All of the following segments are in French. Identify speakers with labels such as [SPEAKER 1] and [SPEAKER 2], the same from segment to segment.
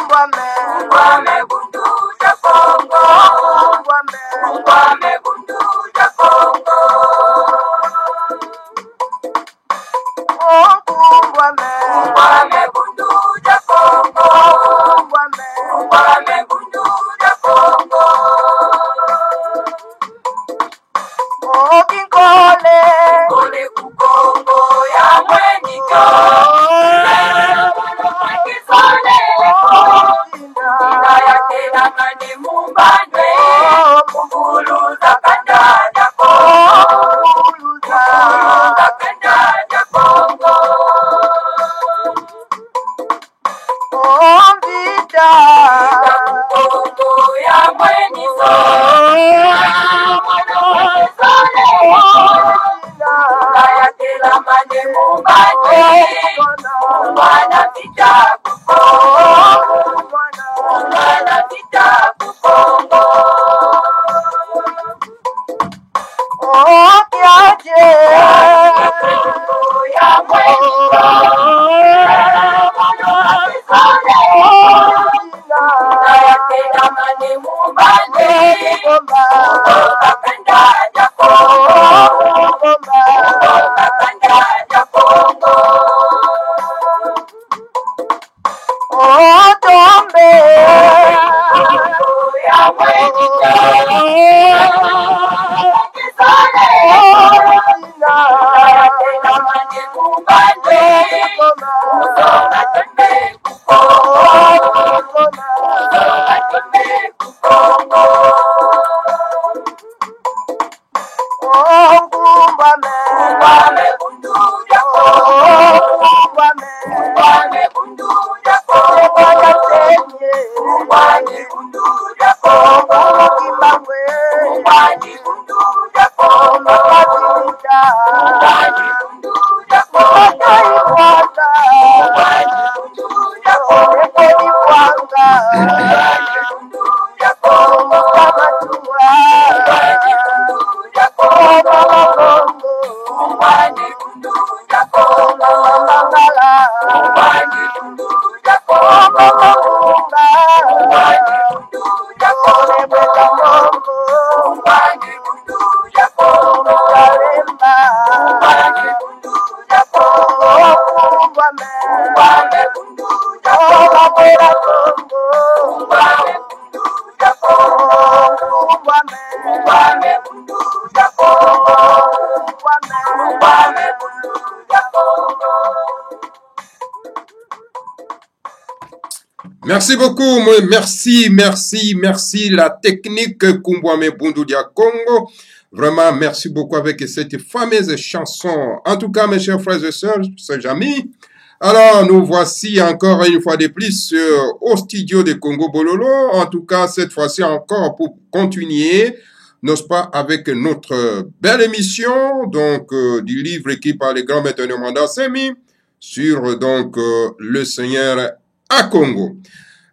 [SPEAKER 1] Ungwame bundu ja Kongo. Ungwame bundu ja Kongo. Ungwame bundu ja Kongo. Ungwame bundu ja Kongo. Kole ku Kongo ya mwenito. Ina ya tena mani mumbane. Munguluza kanda ja Kongo. Munguluza kanda ja Kongo. Vita ku Kongo ya mwenito. Kayakela mane mumbane. Mwana vita ku Kongo. Mwana vita ku Kongo. Kiaje ya mwenito. Kayakela mane mumbane. Kanda ja Kongo. Kanda ja Kongo. Tombe ya mwenito. Kayakela mane mumbane. Tombe ku Kongo. Tombe ku Kongo. Ungwame bundu ja Kongo. Ungwame bundu ja Kongo. Ungwame bundu ja Kongo. Ungwame bundu ja Kongo. Ungwame bundu ja Kongo. Ungwame bundu ja Kongo. Ungwame bundu ja Kongo. Ungwame bundu ja Kongo. Ungwame bundu ja Kongo. Ungwame bundu ja Kongo. Ungwame bundu ja Kongo. Ungwame bundu ja Kongo. Ungwame bundu ja Kongo. Ungwame bundu ja Kongo. Ungwame bundu ja Kongo. Ungwame bundu ja Kongo. Ungwame bundu ja Kongo.
[SPEAKER 2] Merci beaucoup, merci la technique Kumbwame Bundu dia Congo. Vraiment, merci beaucoup avec cette fameuse chanson. En tout cas, mes chers frères et sœurs, chers amis, alors nous voici encore une fois de plus au studio de Congo Bololo. En tout cas, cette fois-ci encore pour continuer, n'est-ce pas, avec notre belle émission, donc du livre écrit par les grands maîtres de Manda Semi sur donc le Seigneur à Congo.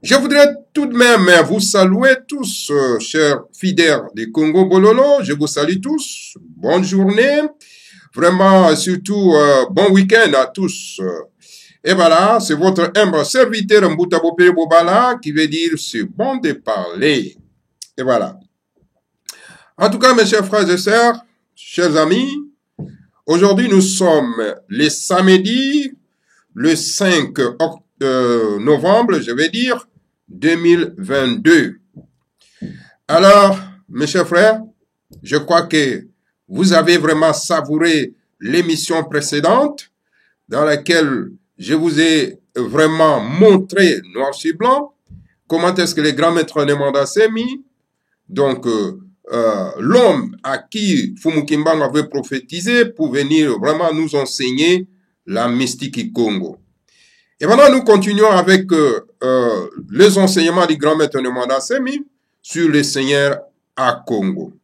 [SPEAKER 2] Je voudrais tout de même vous saluer tous, chers fidèles de Congo Bololo. Je vous salue tous. Bonne journée. Vraiment, surtout, bon week-end à tous. Et voilà, c'est votre humble serviteur Mboutabo Bobala qui veut dire c'est bon de parler. Et voilà. En tout cas, mes chers frères et sœurs, chers amis, aujourd'hui nous sommes le samedi, le 5 novembre, je vais dire, 2022. Alors, mes chers frères, je crois que vous avez vraiment savouré l'émission précédente dans laquelle je vous ai vraiment montré noir sur blanc comment est-ce que les grands maîtres de Manda Semi, donc l'homme à qui Fumukimbangu avait prophétisé pour venir vraiment nous enseigner la mystique Congo. Et maintenant, nous continuons avec les enseignements du grand maître de Manda Semi sur le Seigneur à Congo.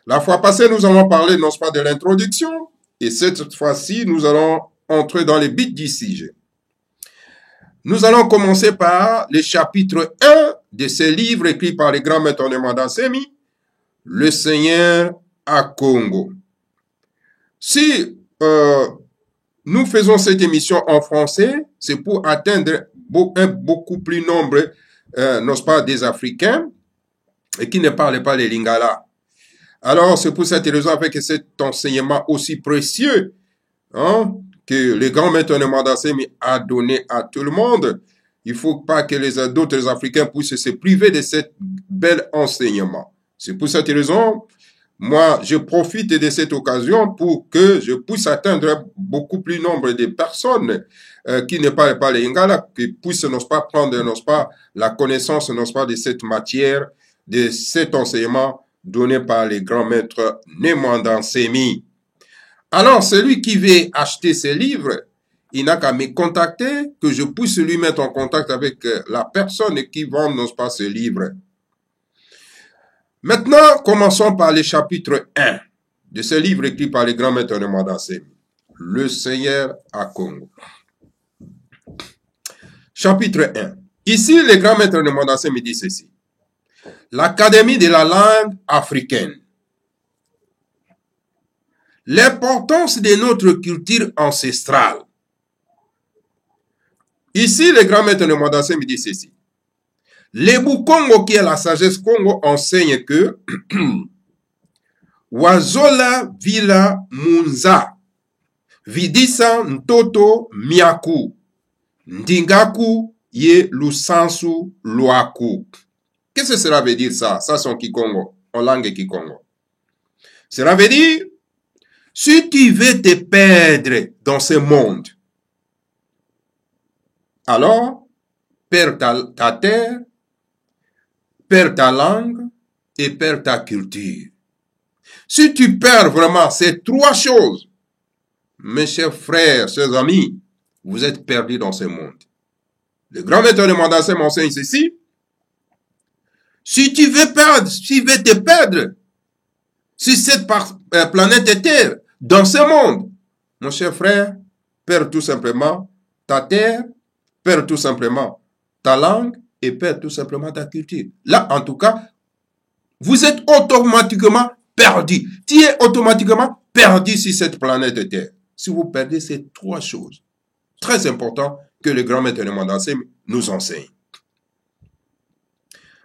[SPEAKER 2] La fois passée, nous avons parlé, non pas de l'introduction, et cette fois-ci, nous allons entrer dans les bits du sujet. Nous allons commencer par le chapitre 1 de ce livre écrit par les grands maîtres de Manda Semi, le Seigneur à Congo. Si nous faisons cette émission en français, c'est pour atteindre beaucoup plus nombreux, n'est-ce pas, des Africains et qui ne parlaient pas les Lingala. Alors, c'est pour cette raison, avec cet enseignement aussi précieux, hein, que le grand maître Ndemandassemi a donné à tout le monde, il ne faut pas que les d'autres Africains puissent se priver de cet bel enseignement. C'est pour cette raison, moi, je profite de cette occasion pour que je puisse atteindre beaucoup plus nombre de personnes qui ne parlent pas les Lingala, qui puissent, n'est-ce pas, prendre, n'est-ce pas, la connaissance, n'est-ce pas, de cette matière, de cet enseignement donné par les grands maîtres Ndemandassemi. Alors, celui qui veut acheter ces livres, il n'a qu'à me contacter, que je puisse lui mettre en contact avec la personne qui vend, n'est-ce pas, ce livre. Maintenant, commençons par le chapitre 1 de ce livre écrit par les grands maîtres Ndemandassemi. Le Seigneur à Congo. Chapitre 1. Ici, les grands maîtres Ndemandassemi dit ceci. L'Académie de la langue africaine. L'importance de notre culture ancestrale. Ici, le grand maître Ndemandassemi dit ceci. Lebu Congo, qui est la sagesse Congo, enseigne que Wazola Vila Munza, Vidisa Ntoto Miaku, Ndingaku Ye Lusansu Luaku. Qu'est-ce que cela veut dire ça? Ça, c'est en Kikongo, en langue Kikongo. Cela veut dire, si tu veux te perdre dans ce monde, alors, perds ta terre, perds ta langue et perds ta culture. Si tu perds vraiment ces trois choses, mes chers frères, chers amis, vous êtes perdus dans ce monde. Le grand maître Ndemandassemi m'enseigne ceci. Si tu veux perdre, si tu veux te perdre sur cette planète Terre, dans ce monde, mon cher frère, perds tout simplement ta terre, perds tout simplement ta langue et perds tout simplement ta culture. Là, en tout cas, vous êtes automatiquement perdu. Tu es automatiquement perdu sur cette planète Terre. Si vous perdez ces trois choses, très important que le grand maître Ndemandassemi nous enseigne.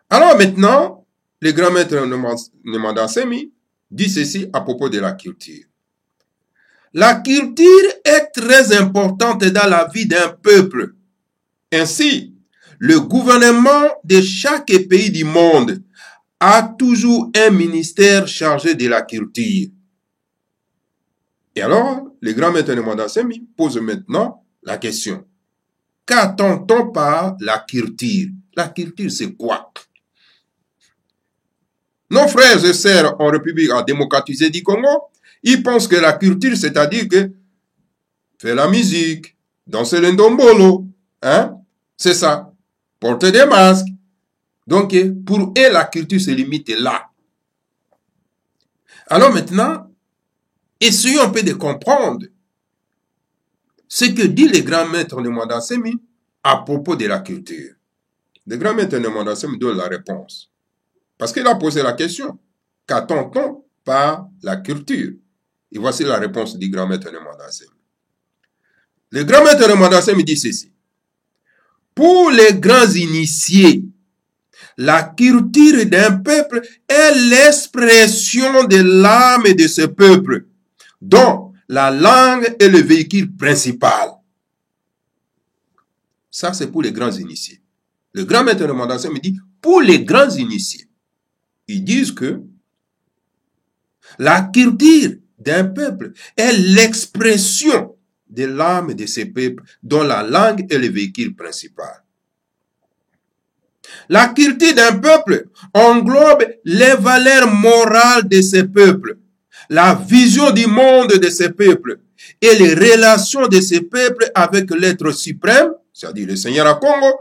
[SPEAKER 2] Alors maintenant, le grand maître Ndemandassemi dit ceci à propos de la culture. La culture est très importante dans la vie d'un peuple. Ainsi, le gouvernement de chaque pays du monde a toujours un ministère chargé de la culture. Et alors, le grand maître Ndemandassemi pose maintenant la question. Qu'attend-on par la culture? La culture, c'est quoi? Nos frères et sœurs en République démocratisée du Congo, ils pensent que la culture, c'est-à-dire que faire la musique, danser le ndombolo, hein? C'est ça. Porter des masques. Donc, pour eux, la culture se limite là. Alors maintenant, essayons un peu de comprendre ce que dit le grand maître Ndemandassemi à propos de la culture. Le grand maître Ndemandassemi donne la réponse. Parce qu'il a posé la question. Qu'attend-on par la culture? Et voici la réponse du grand maître Ndemandassemi. Le grand maître Ndemandassemi dit ceci. Pour les grands initiés, la culture d'un peuple est l'expression de l'âme de ce peuple, dont la langue est le véhicule principal. Ça, c'est pour les grands initiés. Le grand maître Ndemandassemi dit, pour les grands initiés, ils disent que la culture d'un peuple est l'expression de l'âme de ce peuple, dont la langue est le véhicule principal. La culture d'un peuple englobe les valeurs morales de ce peuple, la vision du monde de ce peuple et les relations de ce peuple avec l'être suprême, c'est-à-dire le Seigneur à Congo,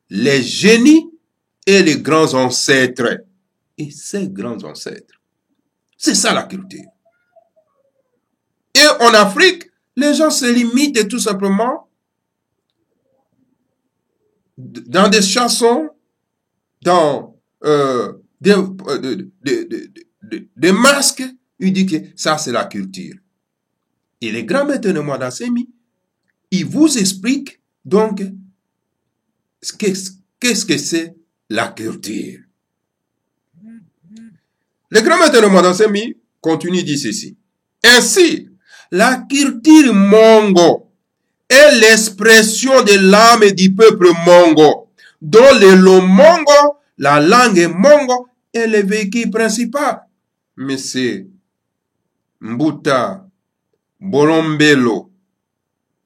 [SPEAKER 2] les génies et les grands ancêtres. Et ces grands ancêtres, c'est ça la culture. Et en Afrique, les gens se limitent tout simplement dans des chansons, dans des masques. Il dit que ça, c'est la culture. Et les grands maîtres Ndemandassemi, ils vous expliquent donc qu'est-ce que c'est la culture? Le grand maître de Madassemi continue dit ceci. Ainsi, la culture mongo est l'expression de l'âme du peuple mongo, dont le mongo, la langue mongo, est le véhicule principal. Mais c'est Mbuta Bolombelo.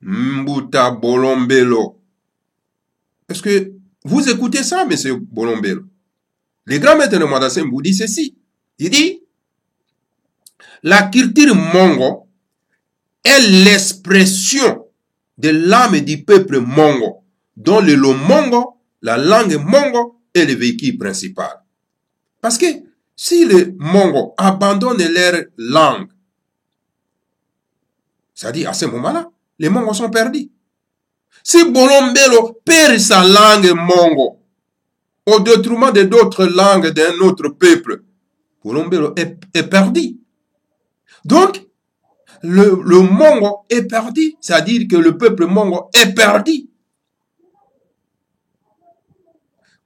[SPEAKER 2] Mbuta Bolombelo. Est-ce que vous écoutez ça, monsieur Bolombelo? Le grand maître de Madassem vous dit ceci. Il dit, la culture mongo est l'expression de l'âme du peuple mongo, dont le mongo, la langue mongo, est le véhicule principal. Parce que si les Mongos abandonnent leur langue, c'est-à-dire à ce moment-là, les Mongos sont perdus. Si Bolombelo perd sa langue Mongo, au détriment de d'autres langues d'un autre peuple, Bolombelo est perdu. Donc, le Mongo est perdu, c'est-à-dire que le peuple Mongo est perdu.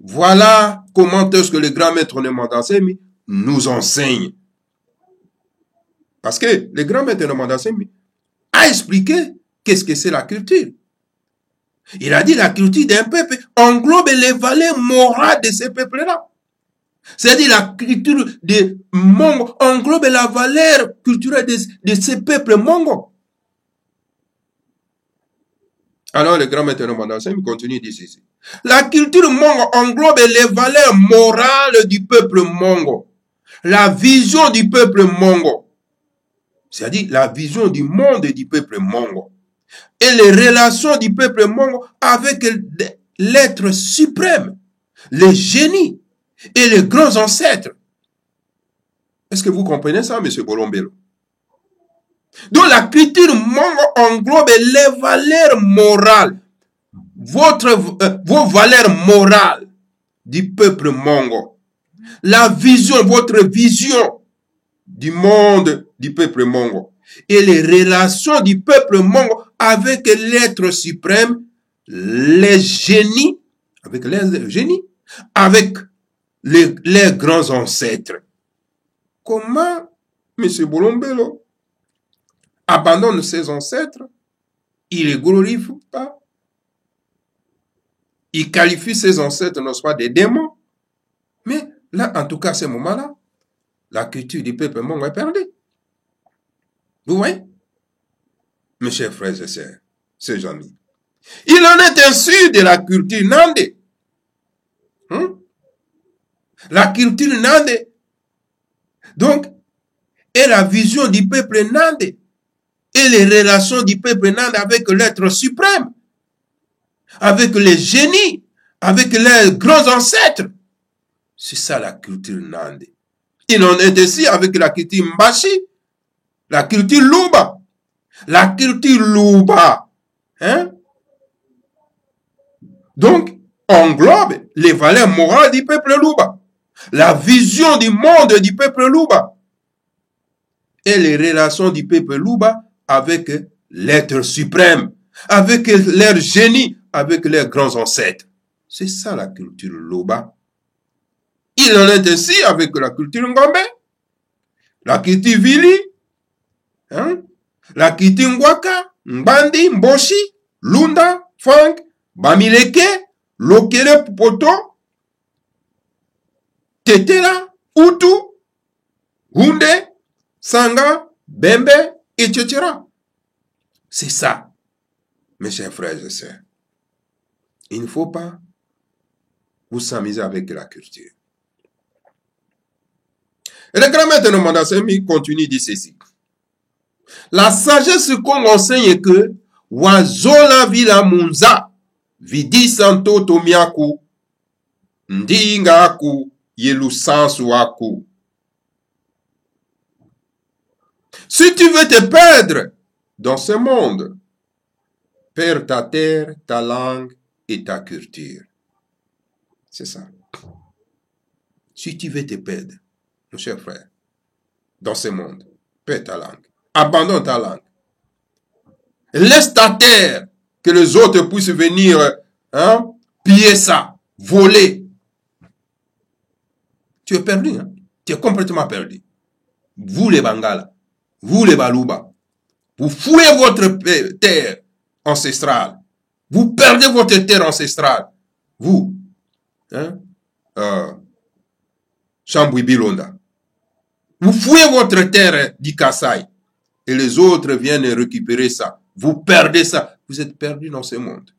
[SPEAKER 2] Voilà comment est-ce que le grand maître de Madassemi nous enseigne. Parce que le grand maître de Madassemi a expliqué qu'est-ce que c'est la culture. Il a dit la culture d'un peuple englobe les valeurs morales de ce peuple-là. C'est-à-dire la culture des Mongos englobe la valeur culturelle de ce peuple Mongo. Alors le grand maître de Madassemi continue d'ici. La culture Mongo englobe les valeurs morales du peuple Mongo. La vision du peuple Mongo. C'est-à-dire la vision du monde du peuple Mongo. Et les relations du peuple Mongo avec l'être suprême, les génies et les grands ancêtres. Est-ce que vous comprenez ça, M. Bolombelo? Donc la culture Mongo englobe les valeurs morales, vos valeurs morales du peuple Mongo. La vision, votre vision du monde du peuple Mongo. Et les relations du peuple Mongo avec l'être suprême, les génies, avec les grands ancêtres. Comment M. Bolombelo abandonne ses ancêtres? Il ne les glorifie pas. Il qualifie ses ancêtres, non pas des démons. Mais là, en tout cas, à ce moment-là, la culture du peuple Mongo est perdue. Vous voyez? Mes chers frères et sœurs, ses amis. Il en est ainsi de la culture Nandé. La culture Nandé, donc, est la vision du peuple Nandé et les relations du peuple Nandé avec l'être suprême, avec les génies, avec les grands ancêtres. C'est ça la culture Nandé. Il en est ainsi avec la culture Mbashi, la culture Luba. La culture Luba, donc, englobe les valeurs morales du peuple Luba, la vision du monde du peuple Luba et les relations du peuple Luba avec l'être suprême, avec leur génie, avec leurs grands ancêtres. C'est ça la culture Luba. Il en est ainsi avec la culture Ngombe, la culture Vili, la culture Ngwaka, Mbandi, Mboshi, Lunda, Fang, Bamileke, Lokele Poto, Tetela, Utu, Hunde, Sanga, Bembe, etc. C'est ça, mes chers frères et sœurs. Il ne faut pas vous s'amuser avec la culture. Et le grand maître de Madassemi continue de ceci. La sagesse qu'on enseigne est que Wazola vila munza vidi santo tomiaku ndinga aku yelusansu aku. Si tu veux te perdre dans ce monde, perds ta terre, ta langue et ta culture. C'est ça. Si tu veux te perdre, mon cher frère, dans ce monde, perds ta langue. Abandonne ta langue. Laisse ta terre, que les autres puissent venir piller ça, voler. Tu es perdu, hein? Tu es complètement perdu. Vous les Bangala, vous les Baluba, vous fouillez votre terre ancestrale. Vous perdez votre terre ancestrale. Vous, hein? Chambouy Bilonda. Vous fouillez votre terre du Kassai. Et les autres viennent récupérer ça. Vous perdez ça. Vous êtes perdu dans ce monde.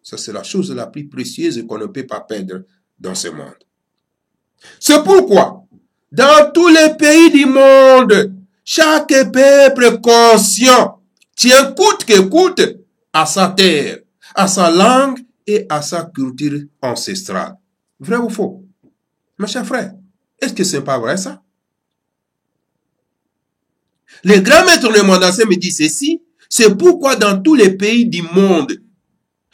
[SPEAKER 2] Ça, c'est la chose la plus précieuse qu'on ne peut pas perdre dans ce monde. C'est pourquoi, dans tous les pays du monde, chaque peuple conscient tient coûte que coûte à sa terre, à sa langue et à sa culture ancestrale. Vrai ou faux? Mes chers frères, est-ce que ce n'est pas vrai ça? Les grands maîtres de Mandassé me disent ceci, c'est pourquoi dans tous les pays du monde,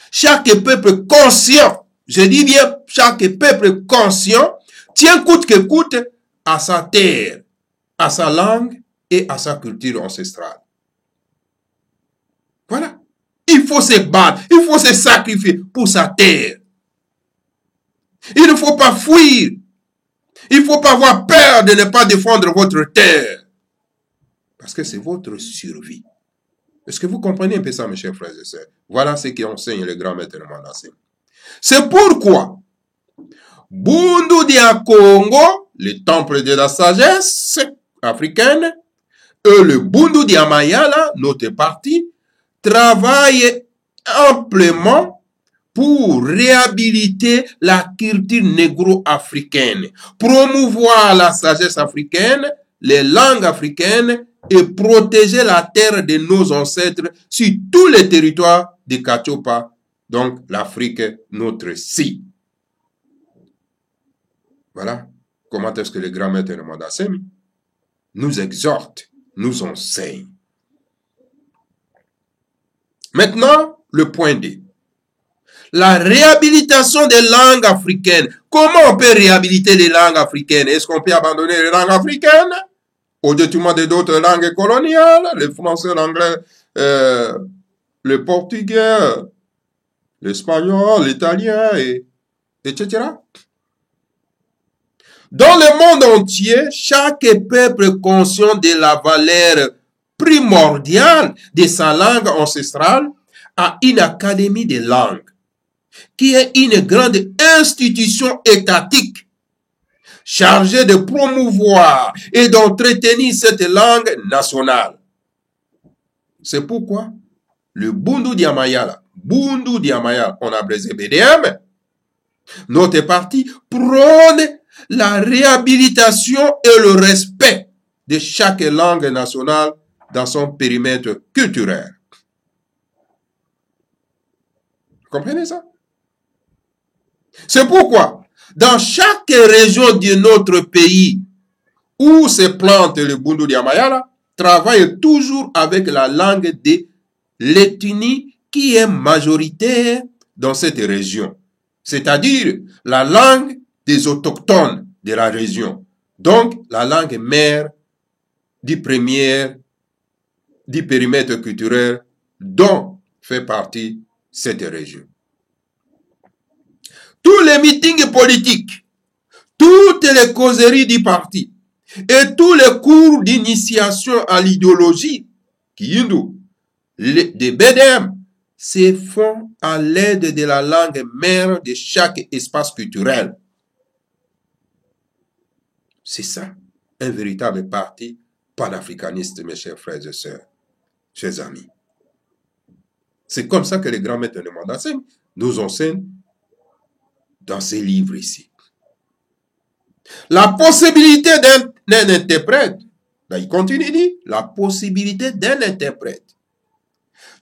[SPEAKER 2] chaque peuple conscient, je dis bien chaque peuple conscient, tient coûte que coûte à sa terre, à sa langue et à sa culture ancestrale. Voilà. Il faut se battre, il faut se sacrifier pour sa terre. Il ne faut pas fuir. Il ne faut pas avoir peur de ne pas défendre votre terre. Parce que c'est votre survie. Est-ce que vous comprenez un peu ça, mes chers frères et sœurs? Voilà ce qu'enseigne le grand maître de Mandassé. C'est pourquoi Bundu dia Congo, le temple de la sagesse africaine, et le Bundu dia Mayala, notre parti, travaillent amplement pour réhabiliter la culture négro-africaine, promouvoir la sagesse africaine, les langues africaines et protéger la terre de nos ancêtres sur tous les territoires de Kachopa, donc l'Afrique, notre si. Voilà comment est-ce que le grand maître de Mandassé nous exhorte, nous enseigne. Maintenant, le point D. La réhabilitation des langues africaines. Comment on peut réhabiliter les langues africaines? Est-ce qu'on peut abandonner les langues africaines au détriment d'autres langues coloniales? Le français, l'anglais, le portugais, l'espagnol, l'italien, etc. Dans le monde entier, chaque peuple conscient de la valeur primordiale de sa langue ancestrale a une académie de langues, qui est une grande institution étatique chargée de promouvoir et d'entretenir cette langue nationale. C'est pourquoi le Bundu dia Mayala, on a abrégé BDM, notre parti prône la réhabilitation et le respect de chaque langue nationale dans son périmètre culturel. Vous comprenez ça? C'est pourquoi, dans chaque région de notre pays où se plante le Bundu dia Mayala, travaille toujours avec la langue de l'ethnie qui est majoritaire dans cette région, c'est-à-dire la langue des autochtones de la région, donc la langue mère du périmètre culturel dont fait partie cette région. Tous les meetings politiques, toutes les causeries du parti et tous les cours d'initiation à l'idéologie qui hindou des BDM se font à l'aide de la langue mère de chaque espace culturel. C'est ça, un véritable parti panafricaniste, mes chers frères et sœurs, chers amis. C'est comme ça que les grands maîtres de Mandassé nous enseignent dans ces livres ici. La possibilité d'un interprète, là il continue, il dit, la possibilité d'un interprète,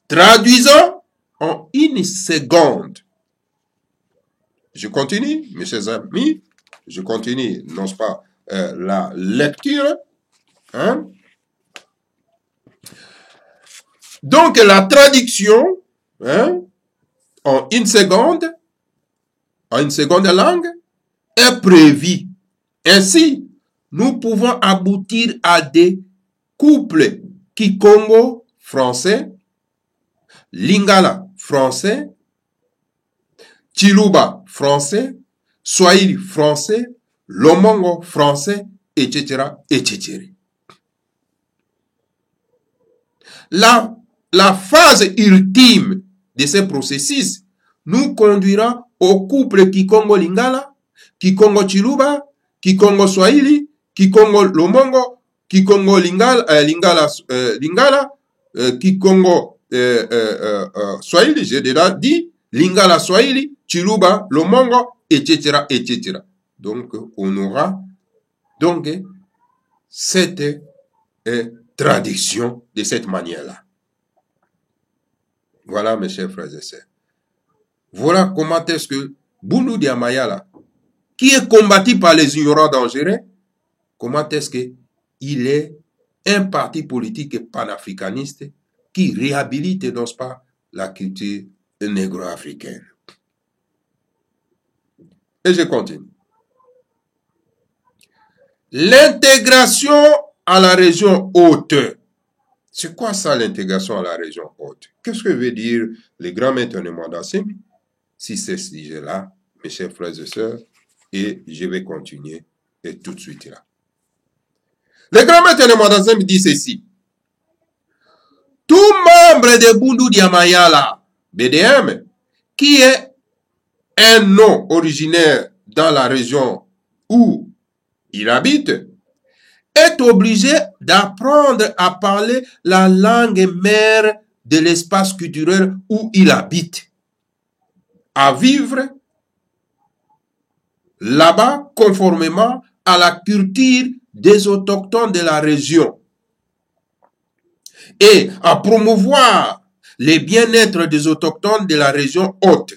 [SPEAKER 2] traduisant en une seconde. Je continue, mes chers amis, je continue, non pas la lecture. Hein? Donc la traduction, hein, en une seconde langue, est prévue. Ainsi, nous pouvons aboutir à des couples Kikongo français, Lingala français, Chiluba français, Swahili français, Lomongo français, etc., etc. La phase ultime de ce processus nous conduira au couple Kikongo Lingala, Kikongo Chiluba, Kikongo Swahili, Kikongo Lomongo, Kikongo Lingala, Lingala, Kikongo Swahili, j'ai déjà dit, Lingala Swahili, Chiluba, Lomongo, etc., etc. Donc, on aura donc cette traduction de cette manière-là. Voilà, mes chers frères et sœurs. Voilà comment est-ce que Bundu Dia Mayala, qui est combattu par les ignorants dangereux, comment est-ce qu'il est un parti politique panafricaniste qui réhabilite, n'est-ce pas, la culture négro-africaine. Et je continue. L'intégration à la région haute. C'est quoi ça, l'intégration à la région haute? Qu'est-ce que veut dire le grand maître Mwandasemi? Si c'est ce sujet-là, mes chers frères et sœurs, et je vais continuer et tout de suite là. Le grand maître Mwandasemi dit ceci. Tout membre de Bundu Dia Mayala, BDM, qui est un nom originaire dans la région où il habite, est obligé d'apprendre à parler la langue mère de l'espace culturel où il habite, à vivre là-bas conformément à la culture des autochtones de la région et à promouvoir le bien-être des autochtones de la région haute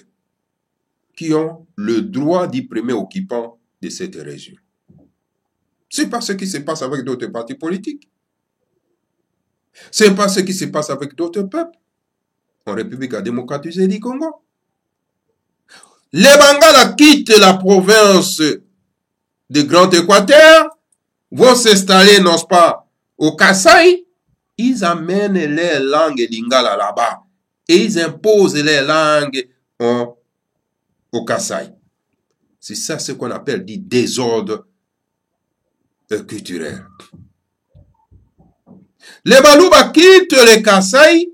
[SPEAKER 2] qui ont le droit d'y premier occupant de cette région. C'est pas ce qui se passe avec d'autres partis politiques. C'est pas ce qui se passe avec d'autres peuples en République démocratique du Congo. Les Bangala quittent la province de Grand Équateur, vont s'installer, non pas, au Kasaï. Ils amènent les langues lingala là-bas et ils imposent les langues au Kasaï. C'est ça ce qu'on appelle du désordre culturel. Les Balouba quittent les Kasaï,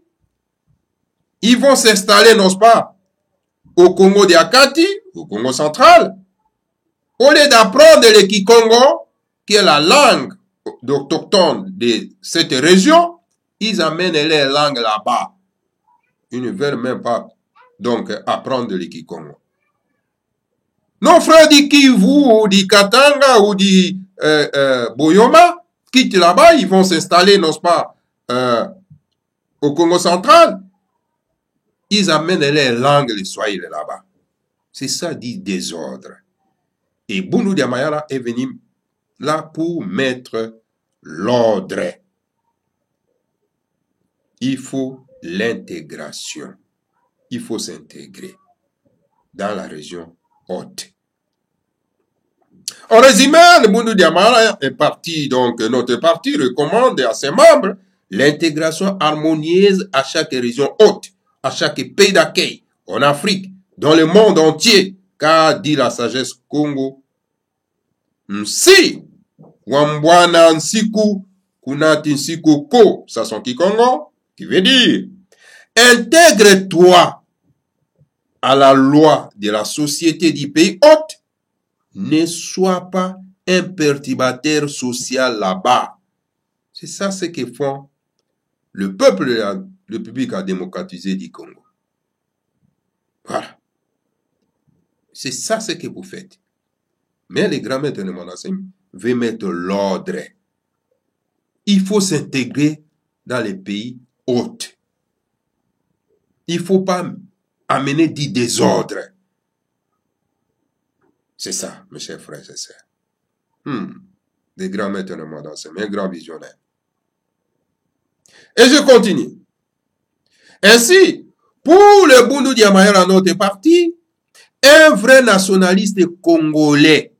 [SPEAKER 2] ils vont s'installer, non pas, au Congo de Akati, au Congo central. Au lieu d'apprendre le Kikongo, qui est la langue autochtone de cette région, ils amènent les langues là-bas. Ils ne veulent même pas donc apprendre le Kikongo. Nos frères du Kivu, ou du Katanga, ou du Boyoma, quittent là-bas, ils vont s'installer, non pas, au Congo central. Ils amènent les langues, les Swahili là-bas. C'est ça dit désordre. Et Bundu Dia Mayala est venu là pour mettre l'ordre. Il faut l'intégration. Il faut s'intégrer dans la région haute. En résumé, le Bundu Dia Mayala est parti, donc notre parti recommande à ses membres l'intégration harmonieuse à chaque région haute, à chaque pays d'accueil, en Afrique, dans le monde entier, car dit la sagesse Congo, Nsi, Wambwana Nsiku, Kunati Nsiku Ko, ça son Kikongo, qui veut dire, intègre-toi à la loi de la société du pays hôte, ne sois pas un perturbateur social là-bas. C'est ça ce que font le peuple de la République démocratisée du Congo. Voilà. C'est ça ce que vous faites. Mais les grands maîtres de Mwandasemi veulent mettre l'ordre. Il faut s'intégrer dans les pays hôtes. Il ne faut pas amener du désordre. C'est ça, mes chers frères et sœurs. Des grands maîtres de Mwandasemi, un grand visionnaire. Et je continue. Ainsi, pour le Bundu Dia Mayala, notre parti, un vrai nationaliste congolais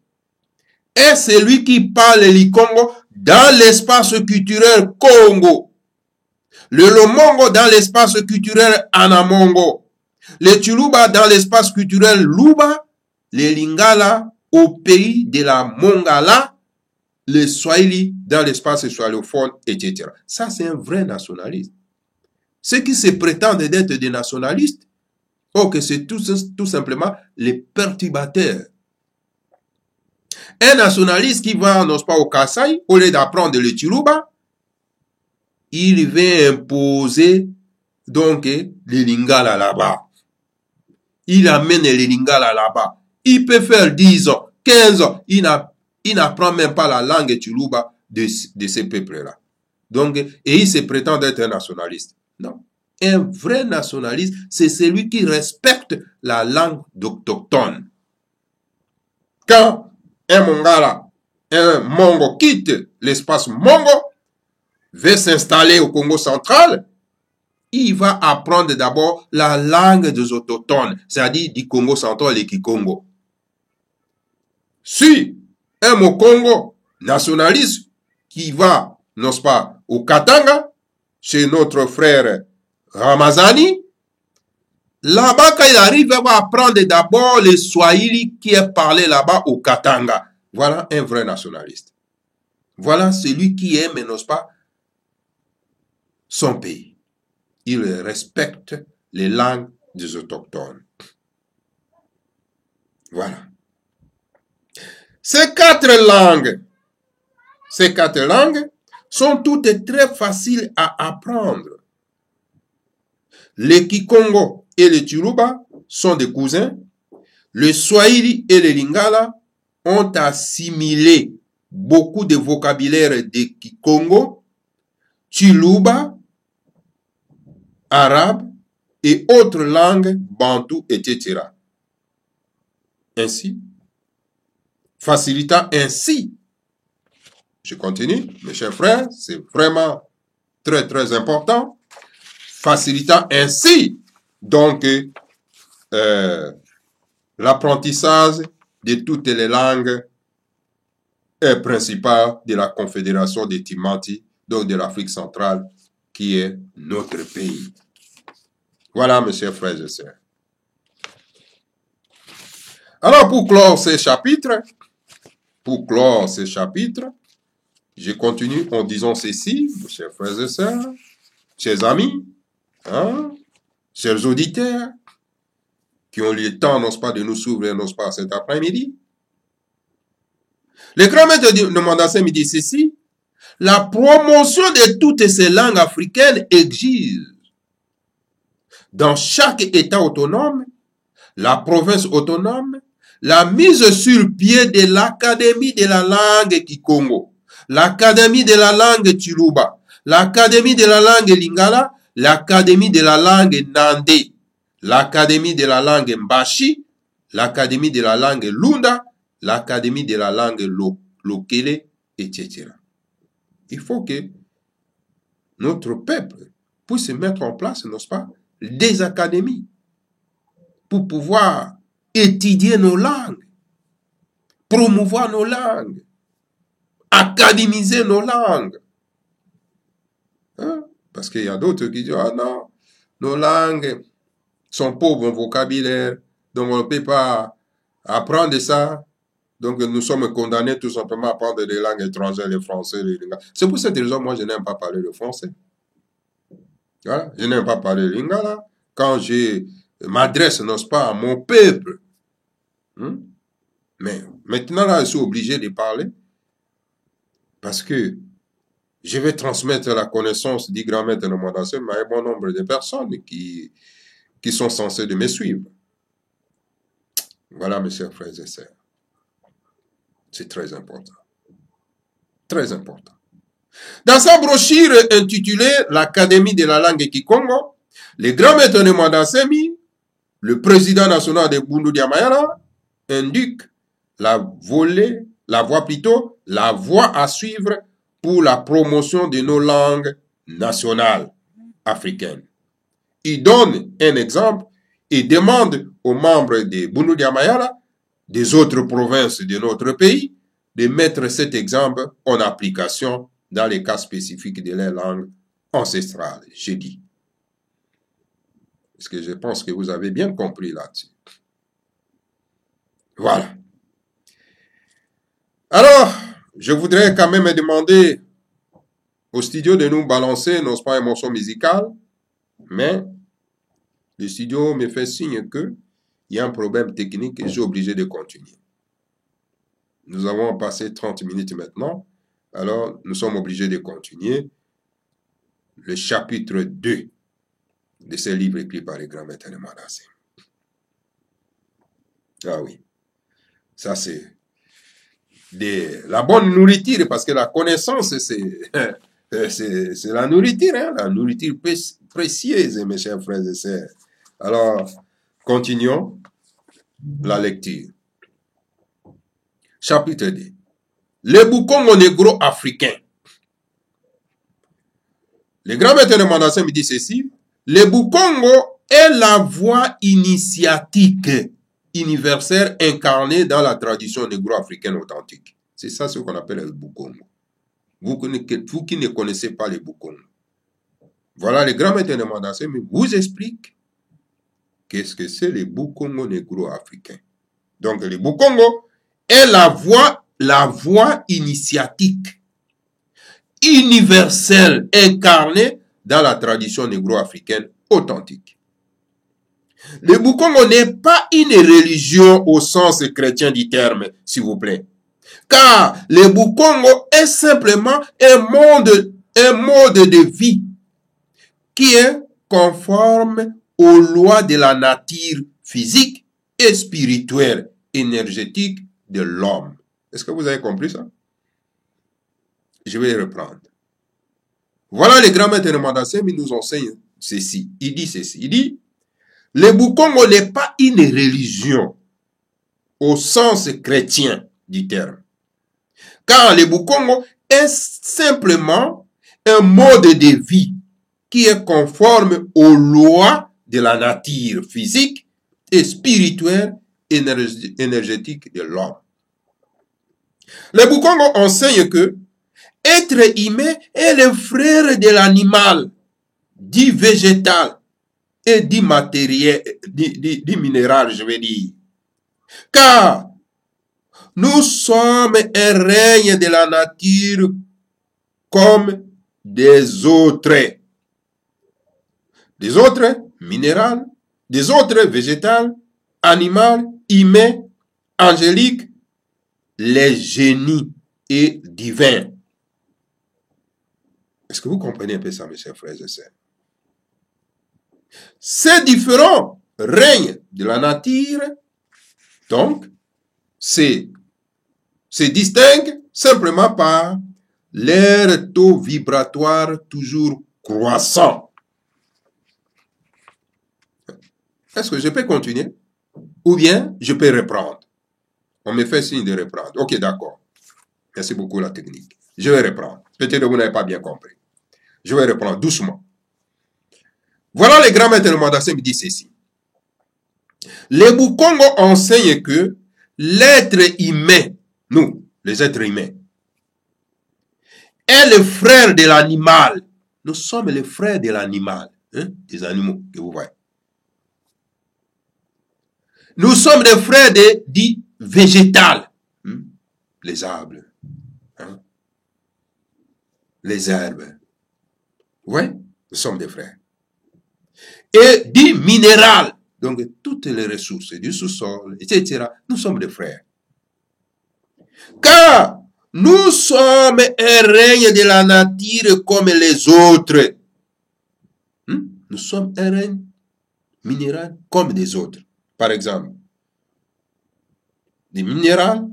[SPEAKER 2] est celui qui parle le Congo dans l'espace culturel Congo, le Lomongo dans l'espace culturel Anamongo, les Tsholuba dans l'espace culturel Luba, les Lingala au pays de la Mongala, les Swahili dans l'espace swahiliophone, etc. Ça, c'est un vrai nationaliste. Ceux qui se prétendent d'être des nationalistes, oh, que c'est tout simplement les perturbateurs. Un nationaliste qui va, n'est-ce pas, au Kasaï, au lieu d'apprendre le Tsholuba, il vient imposer donc les Lingala là-bas. Il amène les Lingala là-bas. Il peut faire 10 ans, 15 ans. Il n'apprend même pas la langue Tsholuba de ces peuples-là. Donc, et il se prétend être un nationaliste. Non. Un vrai nationaliste, c'est celui qui respecte la langue autochtone. Quand un Mongala, un Mongo quitte l'espace Mongo, veut s'installer au Congo central, il va apprendre d'abord la langue des autochtones, c'est-à-dire du Congo central et Kikongo. Si un Mokongo nationaliste qui va, n'est-ce pas, au Katanga, chez notre frère Ramazani, là-bas, quand il arrive, il va apprendre d'abord le Swahili qui est parlé là-bas au Katanga. Voilà un vrai nationaliste. Voilà celui qui aime, n'est-ce pas, son pays. Il respecte les langues des autochtones. Voilà. Ces quatre langues sont toutes très faciles à apprendre. Les Kikongo et les Tsholuba sont des cousins. Le Swahili et le Lingala ont assimilé beaucoup de vocabulaire des Kikongo, Tsholuba, arabe et autres langues bantou, etc. Ainsi, facilitant ainsi, je continue, mes chers frères, c'est vraiment très très important, facilitant ainsi donc l'apprentissage de toutes les langues principales de la Confédération des Timanti, donc de l'Afrique centrale, qui est notre pays. Voilà, mes chers frères et sœurs. Alors, pour clore ces chapitres, je continue en disant ceci, mes chers frères et sœurs, chers amis, chers auditeurs, qui ont eu le temps, n'est-ce pas, de nous s'ouvrir, n'est-ce pas, cet après-midi. Le grand maître de Mandassé me dit ceci, la promotion de toutes ces langues africaines exige, dans chaque État autonome, la province autonome, la mise sur pied de l'Académie de la langue Kikongo, l'Académie de la langue Tsholuba, l'Académie de la langue Lingala, l'Académie de la langue Nandé, l'Académie de la langue Mbashi, l'Académie de la langue Lunda, l'Académie de la langue Lokele, etc. Il faut que notre peuple puisse mettre en place, n'est-ce pas, des académies pour pouvoir étudier nos langues, promouvoir nos langues, académiser nos langues. Hein? Parce qu'il y a d'autres qui disent, ah non, nos langues sont pauvres en vocabulaire, donc on ne peut pas apprendre ça. Donc nous sommes condamnés tout simplement à apprendre des langues étrangères, les français, les lingala. C'est pour cette raison, moi, je n'aime pas parler le français. Voilà? Je n'aime pas parler le lingala. Quand je m'adresse, n'est-ce pas, à mon peuple, mais maintenant, là, je suis obligé de parler parce que je vais transmettre la connaissance du grand maître de Mandassé à un bon nombre de personnes qui sont censées de me suivre. Voilà, mes chers frères et sœurs. C'est très important. Très important. Dans sa brochure intitulée L'Académie de la langue Kikongo, le grand maître de Mandassé, le président national de Bundu Diamayala, indique la voie à suivre pour la promotion de nos langues nationales africaines. Il donne un exemple et demande aux membres de Bundu Diamayala, des autres provinces de notre pays, de mettre cet exemple en application dans les cas spécifiques de leurs langues ancestrales. J'ai dit. Parce que je pense que vous avez bien compris là-dessus. Voilà. Alors, je voudrais quand même demander au studio de nous balancer, non pas un morceau musical, mais le studio me fait signe qu'il y a un problème technique et je suis obligé de continuer. Nous avons passé 30 minutes maintenant, alors nous sommes obligés de continuer le chapitre 2 de ce livre écrit par le grand maître de Manasseh. Ah oui, ça c'est la bonne nourriture, parce que la connaissance, c'est la nourriture, hein, la nourriture précieuse, mes chers frères et sœurs. Alors, continuons la lecture. Chapitre 2. Le Bukongo négro-africain. Le grand maître de Manasseh me dit ceci. Le Bukongo est la voie initiatique universelle incarnée dans la tradition négro-africaine authentique. C'est ça ce qu'on appelle le Bukongo. Vous qui ne connaissez pas le Bukongo. Voilà, le grand maître de Manasseh vous explique qu'est-ce que c'est le Bukongo négro-africain. Donc le Bukongo est la voie initiatique universelle incarnée dans la tradition négro-africaine authentique. Le Bukongo n'est pas une religion au sens chrétien du terme, s'il vous plaît. Car le Bukongo est simplement un mode de vie qui est conforme aux lois de la nature physique et spirituelle, énergétique de l'homme. Est-ce que vous avez compris ça? Je vais reprendre. Voilà le grand maître de Manasseh, il nous enseigne ceci. Il dit ceci. Il dit, le Bukongo n'est pas une religion au sens chrétien du terme. Car le Bukongo est simplement un mode de vie qui est conforme aux lois de la nature physique et spirituelle énergétique de l'homme. Le Bukongo enseigne que être humain est le frère de l'animal, dit végétal et dit matériel, dit minéral, je vais dire. Car nous sommes un règne de la nature comme des autres. Des autres minérales, des autres végétales, animales, humains, angéliques, les génies et divins. Est-ce que vous comprenez un peu ça, mes chers frères et sœurs? Ces différents règnes de la nature, donc, se distinguent simplement par leur taux vibratoire toujours croissant. Est-ce que je peux continuer? Ou bien je peux reprendre? On me fait signe de reprendre. Ok, d'accord. Merci beaucoup la technique. Je vais reprendre. Peut-être que vous n'avez pas bien compris. Je vais reprendre doucement. Voilà le grand maître de Manasseh me dit ceci. Les Bukongo enseignent que l'être humain, nous, les êtres humains, est le frère de l'animal. Nous sommes les frères de l'animal, hein, des animaux que vous voyez. Nous sommes les frères du végétal, hein, les arbres, hein, les herbes. Oui, nous sommes des frères. Et du minéral, donc toutes les ressources du sous-sol, etc. Nous sommes des frères. Car nous sommes un règne de la nature comme les autres. Nous sommes un règne minéral comme les autres. Par exemple, des minérales,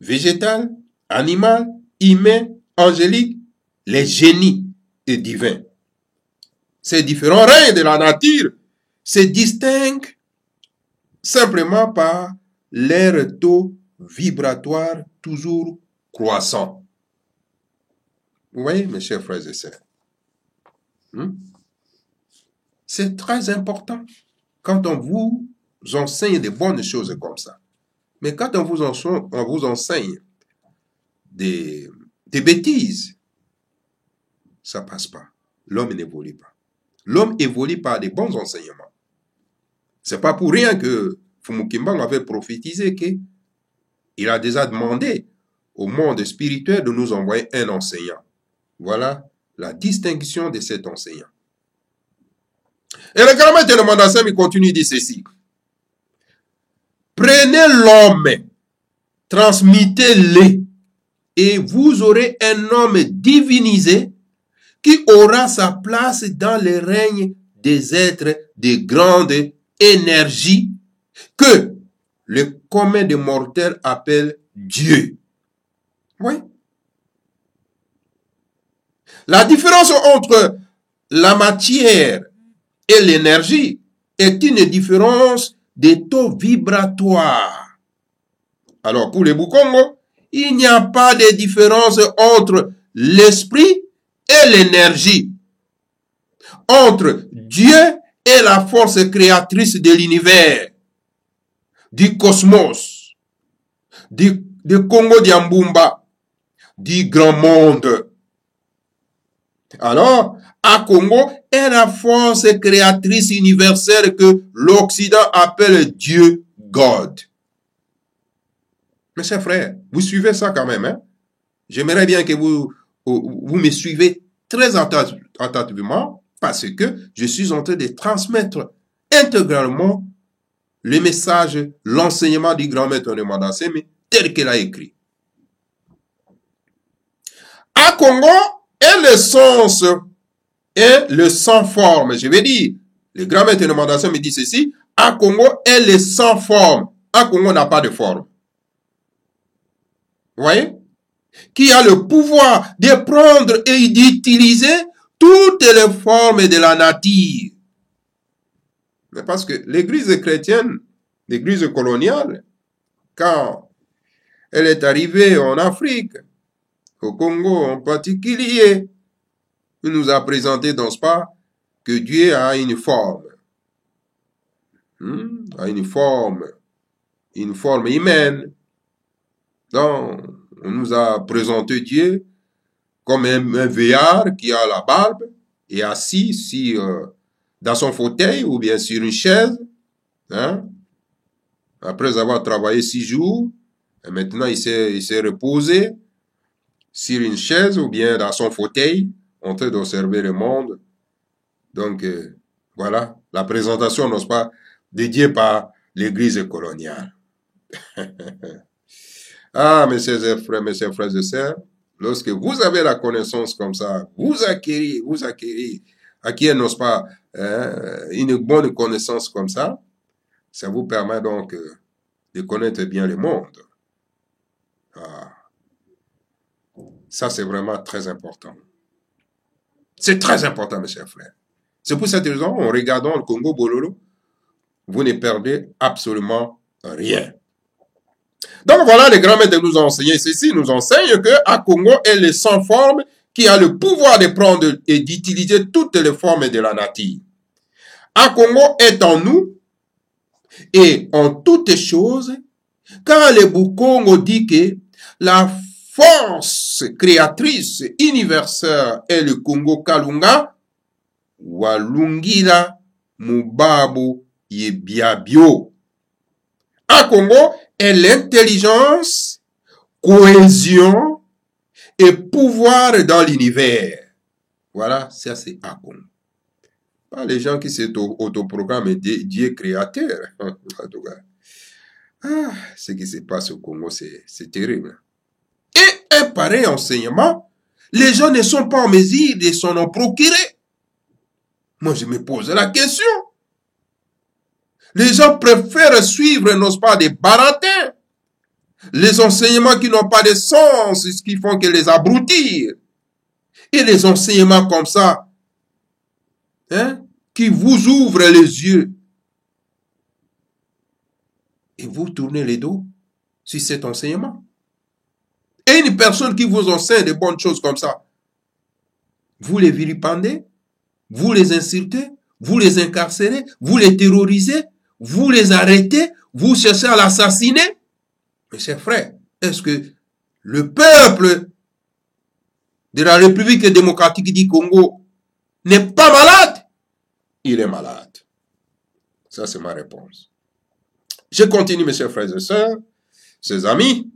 [SPEAKER 2] végétales, animales, humains, angéliques, les génies et divins. Ces différents règnes de la nature se distinguent simplement par leur taux vibratoire toujours croissant. Vous voyez, mes chers frères et sœurs, c'est très important quand on vous enseigne des bonnes choses comme ça. Mais quand on vous enseigne des bêtises, ça passe pas. L'homme n'évolue pas. L'homme évolue par des bons enseignements. C'est pas pour rien que Fumukimbang avait prophétisé qu'il a déjà demandé au monde spirituel de nous envoyer un enseignant. Voilà la distinction de cet enseignant. Et le grand maître de Mandassem, il continue, il dit ceci. Prenez l'homme, transmettez-le, et vous aurez un homme divinisé qui aura sa place dans le règne des êtres de grande énergie que le commun des mortels appelle Dieu. Oui. La différence entre la matière et l'énergie est une différence de taux vibratoire. Alors, pour les Bukongo, il n'y a pas de différence entre l'esprit et l'énergie, entre Dieu et la force créatrice de l'univers, du cosmos, du Congo d'Yambumba, du grand monde. Alors, à Congo est la force créatrice universelle que l'Occident appelle Dieu, God. Mes chers frères, vous suivez ça quand même, hein? J'aimerais bien que vous me suivez très attentivement parce que je suis en train de transmettre intégralement le message, l'enseignement du grand maître de Mandassem tel qu'il a écrit. À Congo est le sens et le sans forme. Je vais dire, le grand maître de Mandassem me dit ceci, à Congo est le sans forme. À Congo n'a pas de forme. Vous voyez? Qui a le pouvoir de prendre et d'utiliser toutes les formes de la nature. Mais parce que l'église chrétienne, l'église coloniale, quand elle est arrivée en Afrique, au Congo en particulier, il nous a présenté dans ce pas que Dieu a une forme. A une forme humaine. Donc, on nous a présenté Dieu comme un vieillard qui a la barbe et assis dans son fauteuil ou bien sur une chaise. Hein? Après avoir travaillé 6 jours, et maintenant il s'est reposé sur une chaise ou bien dans son fauteuil en train d'observer le monde. Donc, voilà, la présentation, n'est-ce pas, de Dieu par l'église coloniale. Ah, mes chers frères et sœurs, lorsque vous avez la connaissance comme ça, vous acquérez, n'est-ce pas, une bonne connaissance comme ça vous permet donc de connaître bien le monde. Ah. Ça, c'est vraiment très important. C'est très important, mes chers frères. C'est pour cette raison, en regardant le Congo Bololo, vous ne perdez absolument rien. Donc voilà, les grands maîtres nous ont enseigné ceci, nous enseignent qu'à Congo est le sans forme qui a le pouvoir de prendre et d'utiliser toutes les formes de la nature. À Congo est en nous et en toutes choses, car le Bukongo dit que la force créatrice universelle est le Congo Kalunga, Walungira Mubabu Yebiabio. À Congo est l'intelligence, cohésion et pouvoir dans l'univers. Voilà, ça c'est à Congo. Pas les gens qui s'autoprogramment Dieu créateur. En tout cas, ce qui se passe au Congo, c'est terrible. Et un pareil enseignement, les gens ne sont pas en mesure de s'en procurer. Moi, je me pose la question. Les gens préfèrent suivre, n'est-ce pas, des baratins. Les enseignements qui n'ont pas de sens, ce qui font que les abrutir. Et les enseignements comme ça, qui vous ouvrent les yeux. Et vous tournez les dos sur cet enseignement. Et une personne qui vous enseigne de bonnes choses comme ça, vous les vilipendez, vous les insultez, vous les incarcérez, vous les terrorisez, vous les arrêtez, vous cherchez à l'assassiner. Mes chers frères, est-ce que le peuple de la République démocratique du Congo n'est pas malade? Il est malade. Ça, c'est ma réponse. Je continue, mes chers frères et sœurs, chers amis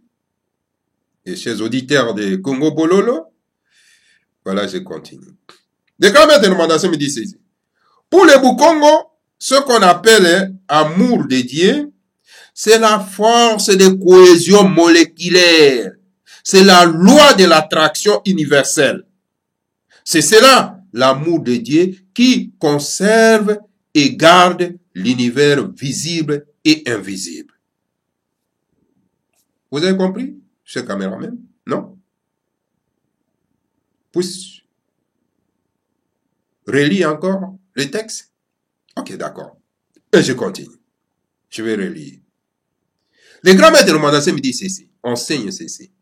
[SPEAKER 2] et chers auditeurs de Congo Bololo. Voilà, je continue. Les grands-mères de Nomandasé me disent ceci. Pour les Bukongo, ce qu'on appelle amour de Dieu, c'est la force de cohésion moléculaire. C'est la loi de l'attraction universelle. C'est cela, l'amour de Dieu, qui conserve et garde l'univers visible et invisible. Vous avez compris, cher caméraman? Non? Puis, relis encore le texte? Ok, d'accord. Et je continue. Je vais relire. Les grands-mères de Nomandasé me disent ceci, enseignent ceci.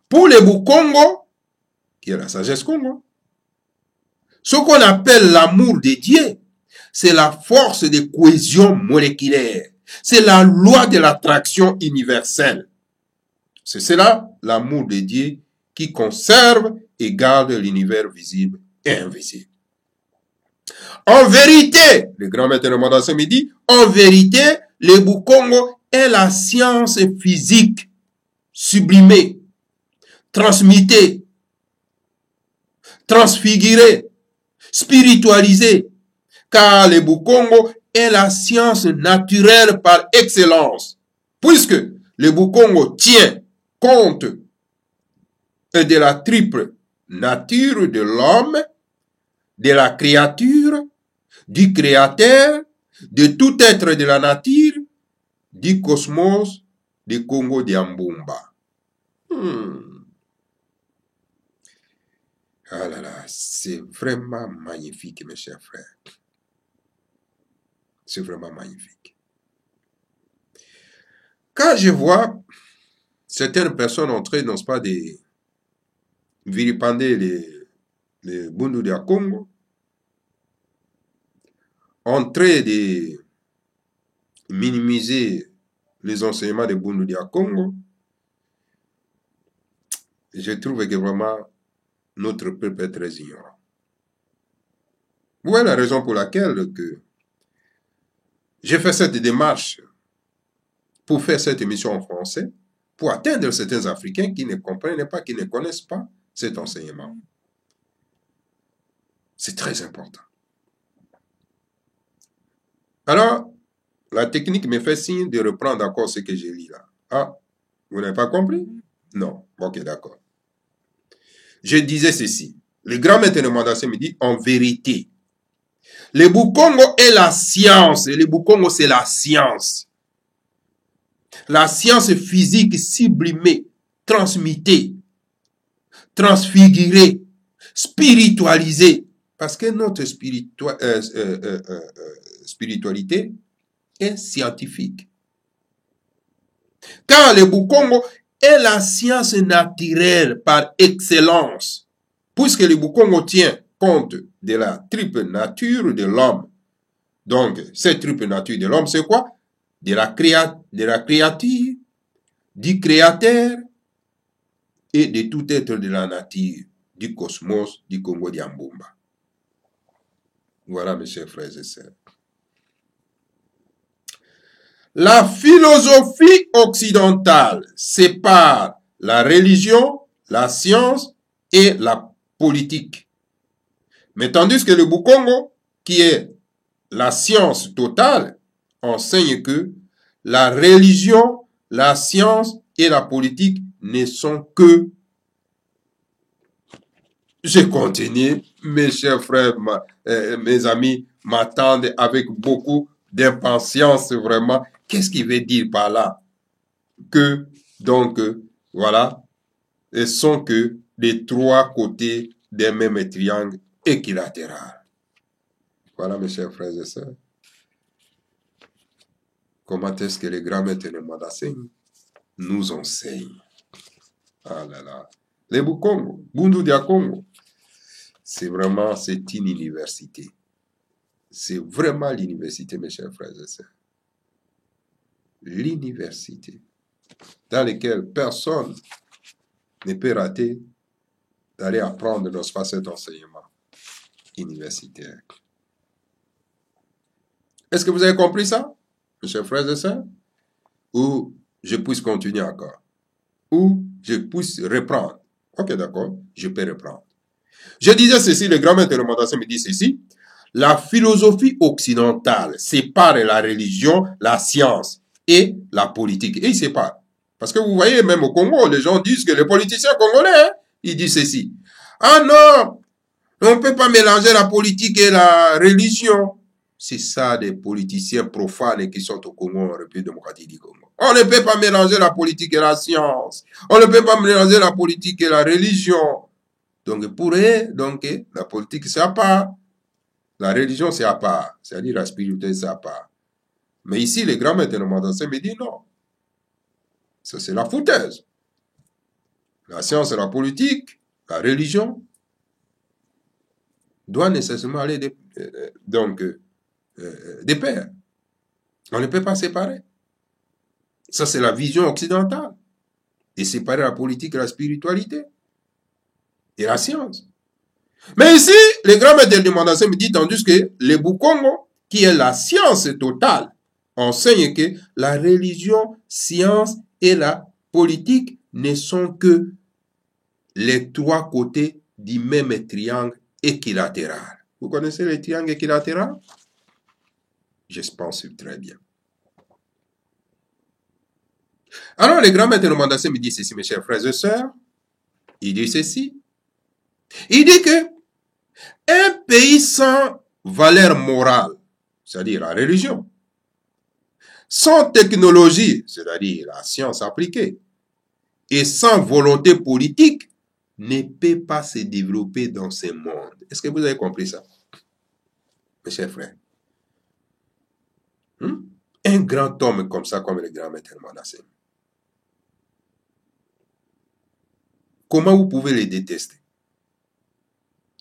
[SPEAKER 2] Pour les Bukongo, qui est la sagesse Congo, ce qu'on appelle l'amour de Dieu, c'est la force de cohésion moléculaire. C'est la loi de l'attraction universelle. C'est cela, l'amour de Dieu, qui conserve et garde l'univers visible et invisible. En vérité, le grand maître de Mandasé me dit, en vérité, le Bukongo est la science physique sublimée, transmutée, transfigurée, spiritualisée, car le Bukongo est la science naturelle par excellence, puisque le Bukongo tient compte de la triple nature de l'homme, de la créature, du créateur, de tout être de la nature, du cosmos, du Congo d'Yambumba. Ah là là, c'est vraiment magnifique, mes chers frères. C'est vraiment magnifique. Quand je vois certaines personnes entrer, non pas des vilipender les Bundu de Congo, entrer de minimiser les enseignements de Bundu de Congo, je trouve que vraiment notre peuple est très ignorant. Voilà la raison pour laquelle que j'ai fait cette démarche pour faire cette émission en français, pour atteindre certains Africains qui ne comprennent pas, qui ne connaissent pas cet enseignement. C'est très important. Alors, la technique me fait signe de reprendre encore ce que j'ai lu là. Ah, vous n'avez pas compris? Non. Ok, d'accord. Je disais ceci. Le grand maître de Mandasé me dit, en vérité, le Bukongo est la science. Et le Bukongo, c'est la science. La science physique sublimée, transmutée, transfigurée, spiritualisée. Parce que notre spiritualité est scientifique. Car le Bukongo est la science naturelle par excellence. Puisque le Bukongo tient compte de la triple nature de l'homme. Donc, cette triple nature de l'homme, c'est quoi? De la créature, du créateur et de tout être de la nature, du cosmos, du Congo d'Yambumba. Voilà, mes chers frères et sœurs. La philosophie occidentale sépare la religion, la science et la politique. Mais tandis que le Bukongo, qui est la science totale, enseigne que la religion, la science et la politique ne sont que... Je continue, mes chers frères, mes amis m'attendent avec beaucoup d'impatience, vraiment. Qu'est-ce qu'il veut dire par là? Que, donc, voilà, ne sont que les trois côtés d'un même triangle équilatéral. Voilà, mes chers frères et sœurs. Comment est-ce que les grands maîtres de Mandasé nous enseignent? Ah là là. Les Bukongo, Bundu de Congo, c'est vraiment, c'est une université. C'est vraiment l'université, mes chers frères et sœurs. L'université dans laquelle personne ne peut rater d'aller apprendre dans cet enseignement universitaire. Est-ce que vous avez compris ça, mes chers frères et sœurs? Ou je puisse continuer encore? Ou je puisse reprendre? Ok, d'accord, je peux reprendre. Je disais ceci, le grand maître de Montassin me dit ceci. La philosophie occidentale sépare la religion, la science et la politique. Et ils séparent. Parce que vous voyez, même au Congo, les gens disent que les politiciens congolais, hein, ils disent ceci. Ah non, on ne peut pas mélanger la politique et la religion. C'est ça des politiciens profanes qui sont au Congo, en République démocratique du Congo. On ne peut pas mélanger la politique et la science. On ne peut pas mélanger la politique et la religion. Donc pour eux, la politique c'est à part. La religion c'est à part. C'est-à-dire la spiritualité c'est à part. Mais ici, les grands maîtres de Montassin me disent non. Ça c'est la foutaise. La science et la politique, la religion, doivent nécessairement aller des pairs. On ne peut pas séparer. Ça, c'est la vision occidentale. Et séparer la politique et la spiritualité. Et la science. Mais ici, les grands maîtres du Montassin me disent, tandis que les Bukongo, qui est la science totale, enseignent que la religion, science et la politique ne sont que les trois côtés du même triangle équilatéral. Vous connaissez les triangles équilatéraux? Je pense très bien. Alors, les grands maîtres de Montassin me disent ceci, mes chers frères et sœurs. Il dit ceci. Il dit que un pays sans valeur morale, c'est-à-dire la religion, sans technologie, c'est-à-dire la science appliquée, et sans volonté politique, ne peut pas se développer dans ce monde. Est-ce que vous avez compris ça, mes chers frères? Un grand homme comme ça, comme le grand maître de Montassin, comment vous pouvez les détester?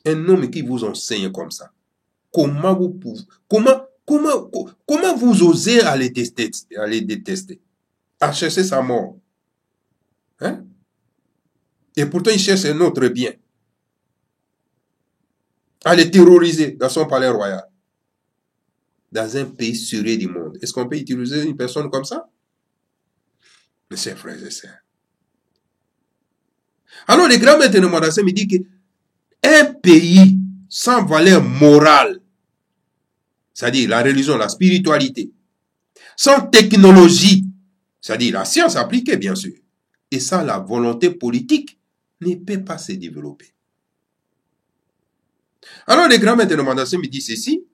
[SPEAKER 2] Un homme qui vous enseigne comme ça, comment vous pouvez, comment vous osez à les détester, à chercher sa mort, hein? Et pourtant il cherche un autre bien, à les terroriser dans son palais royal, dans un pays sérieux du monde. Est-ce qu'on peut utiliser une personne comme ça? Mes chers frères et sœurs. Alors les grands maîtres de Montassin me disent qu'un pays sans valeur morale, c'est-à-dire la religion, la spiritualité, sans technologie, c'est-à-dire la science appliquée bien sûr, et sans la volonté politique, ne peut pas se développer. Alors les grands maîtres de Montassin me disent ceci.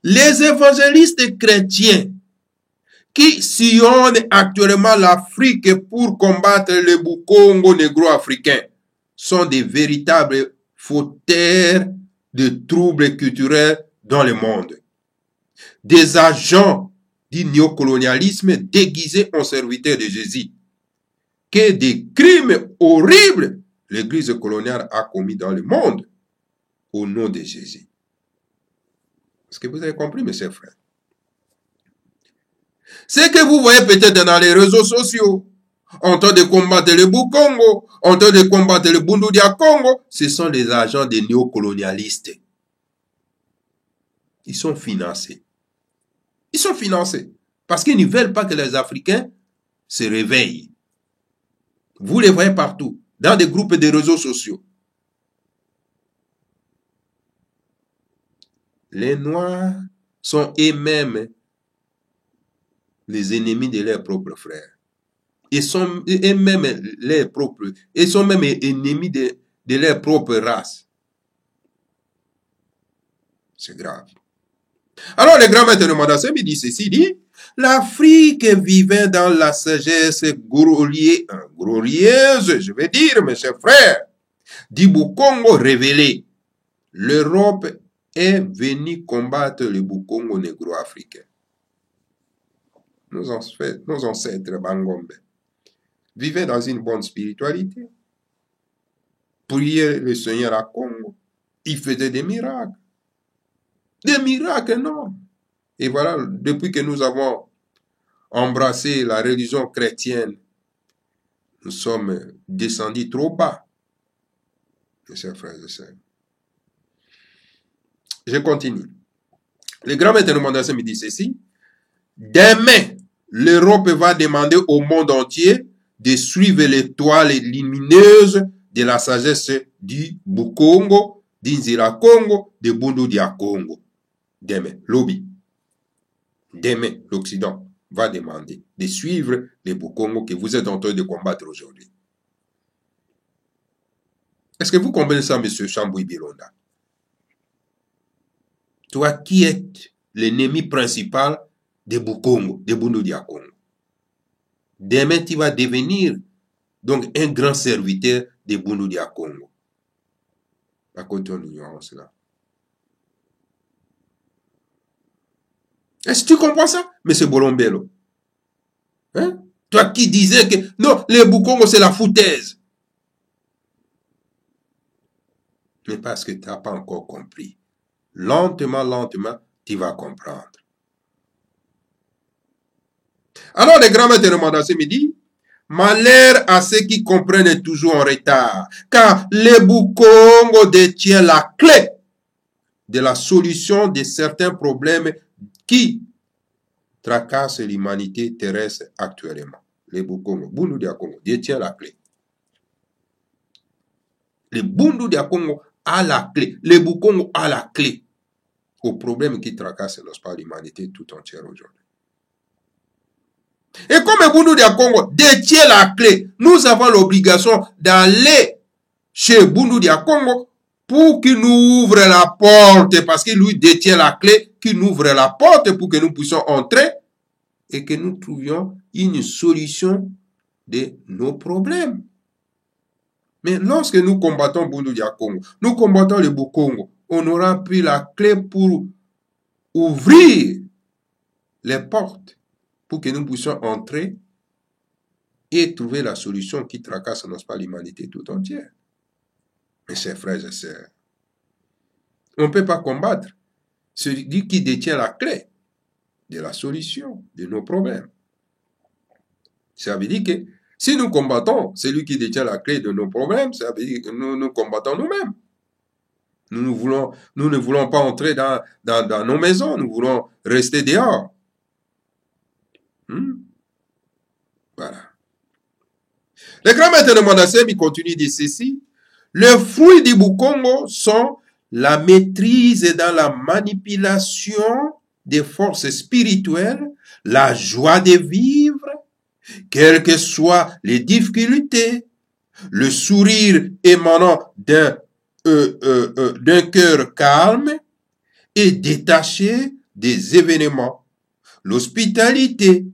[SPEAKER 2] Les évangélistes chrétiens qui sillonnent actuellement l'Afrique pour combattre le Bukongo négro-africain sont des véritables fauteurs de troubles culturels dans le monde. Des agents du néocolonialisme déguisés en serviteurs de Jésus. Que des crimes horribles l'Église coloniale a commis dans le monde au nom de Jésus. Est-ce que vous avez compris, mes chers frères? Ce que vous voyez peut-être dans les réseaux sociaux, en train de combattre le Bukongo, en train de combattre le Bundu dia Congo, ce sont les agents des néocolonialistes. Ils sont financés. Ils sont financés parce qu'ils ne veulent pas que les Africains se réveillent. Vous les voyez partout, dans des groupes de réseaux sociaux. Les Noirs sont eux-mêmes les ennemis de leurs propres frères. Ils sont eux-mêmes leurs propres, ils sont même ennemis de leur propre race. C'est grave. Alors le grand maître de Montassin me dit ceci, dit, l'Afrique vivait dans la sagesse glorieuse, je vais dire, mes chers frères, du Bukongo révélé. L'Europe est venue combattre le Bukongo négro-africain. Nos ancêtres Bangombe vivaient dans une bonne spiritualité, priaient le Seigneur à Congo, ils faisaient des miracles énormes. Et voilà, depuis que nous avons embrassé la religion chrétienne, nous sommes descendus trop bas, mes chers frères et sœurs. Je continue. Le grand maître de Mandasé me dit ceci. Demain, l'Europe va demander au monde entier de suivre l'étoile lumineuse de la sagesse du Bukongo, d'Inzira Congo, de Bundu Dia Congo. Demain, lobby. Demain, l'Occident va demander de suivre les Bukongo que vous êtes en train de combattre aujourd'hui. Est-ce que vous comprenez ça, M. Chamboui Bilonda? Toi qui es l'ennemi principal de Bukongo, de Bundu Dia Congo. Demain, tu vas devenir donc un grand serviteur de Bundu Dia Congo. À côté, on ignore cela. Est-ce que tu comprends ça, M. Bolombello? Hein? Toi qui disais que non, les Bukongo, c'est la foutaise. Mais parce que tu n'as pas encore compris. Lentement, lentement, tu vas comprendre. Alors, le grand maître de Mandasé me dit, malheur à ceux qui comprennent toujours en retard, car les Bukongo détient la clé de la solution de certains problèmes qui tracassent l'humanité terrestre actuellement. Les Bukongo, Bundu Dia Congo, détient la clé. Le Bundu Dia Congo a la clé. Le Bukongo a la clé aux problèmes qui tracassent l'humanité tout entière aujourd'hui. Et comme Bundu Dia Congo détient la clé, nous avons l'obligation d'aller chez Bundu Dia Congo pour qu'il nous ouvre la porte, parce qu'il lui détient la clé, qu'il nous ouvre la porte pour que nous puissions entrer et que nous trouvions une solution de nos problèmes. Mais lorsque nous combattons Bundu Dia Congo, nous combattons le Bukongo, on aura pris la clé pour ouvrir les portes pour que nous puissions entrer et trouver la solution qui tracasse, n'est-ce pas, l'humanité tout entière. Mes chers frères et sœurs, on ne peut pas combattre celui qui détient la clé de la solution de nos problèmes. Ça veut dire que si nous combattons celui qui détient la clé de nos problèmes, ça veut dire que nous combattons nous-mêmes. Nous ne voulons pas entrer dans nos maisons, nous voulons rester dehors. Voilà. Le grand maître de Mandasé continue de ceci. Les fruits du Bukongo sont la maîtrise dans la manipulation des forces spirituelles, la joie de vivre, quelles que soient les difficultés, le sourire émanant d'un cœur calme et détaché des événements, l'hospitalité,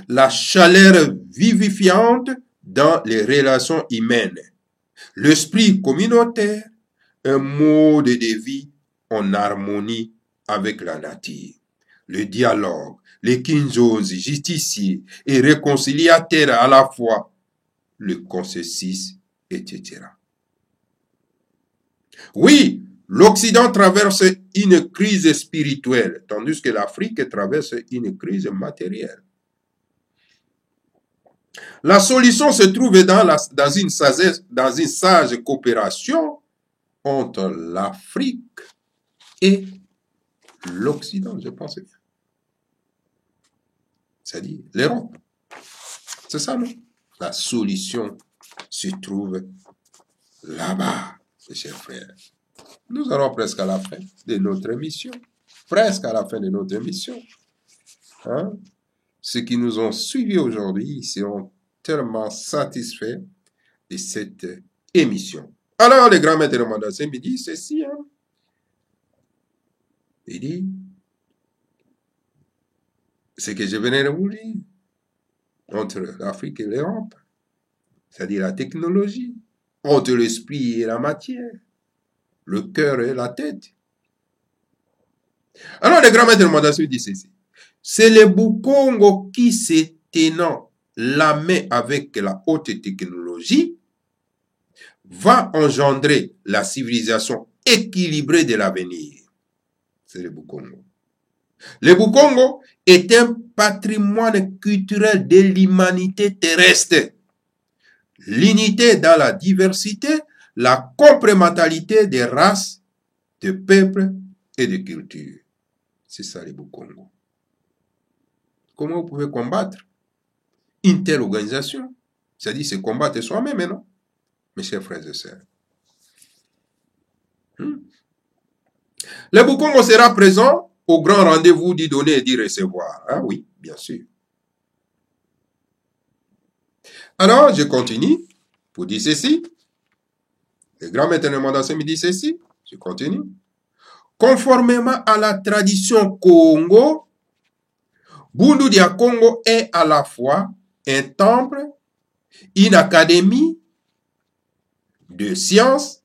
[SPEAKER 2] la chaleur vivifiante dans les relations humaines, l'esprit communautaire, un mode de vie en harmonie avec la nature, le dialogue, les kinzozi, justiciers et réconciliateurs à la fois, le consensus, etc. Oui, l'Occident traverse une crise spirituelle, tandis que l'Afrique traverse une crise matérielle. La solution se trouve dans une sage coopération entre l'Afrique et l'Occident, je pense. C'est-à-dire l'Europe. C'est ça, non? La solution se trouve là-bas, mes chers frères. Nous allons presque à la fin de notre émission. Presque à la fin de notre émission. Hein? Ceux qui nous ont suivis aujourd'hui seront tellement satisfaits de cette émission. Alors, le grand maître de Mandasé me dit ceci. Hein? Il dit, ce que je venais de vous dire, entre l'Afrique et l'Europe, c'est-à-dire la technologie, entre l'esprit et la matière, le cœur et la tête. Alors, le grand maître de Mandasé dit ceci. C'est le Bukongo qui, se tenant la main avec la haute technologie, va engendrer la civilisation équilibrée de l'avenir. C'est le Bukongo. Le Bukongo est un patrimoine culturel de l'humanité terrestre. L'unité dans la diversité, la complémentarité des races, de peuples et de cultures. C'est ça les Bukongo. Comment vous pouvez combattre une telle organisation? C'est-à-dire, c'est combattre soi-même, non? Mes chers frères et sœurs. Le Bukongo sera présent au grand rendez-vous d'y donner et d'y recevoir. Ah oui, bien sûr. Alors, je continue pour dire ceci. Le grand maître de Mandassé me dit ceci. Je continue. Conformément à la tradition Congo, Bundu dia Congo est à la fois un temple, une académie de sciences,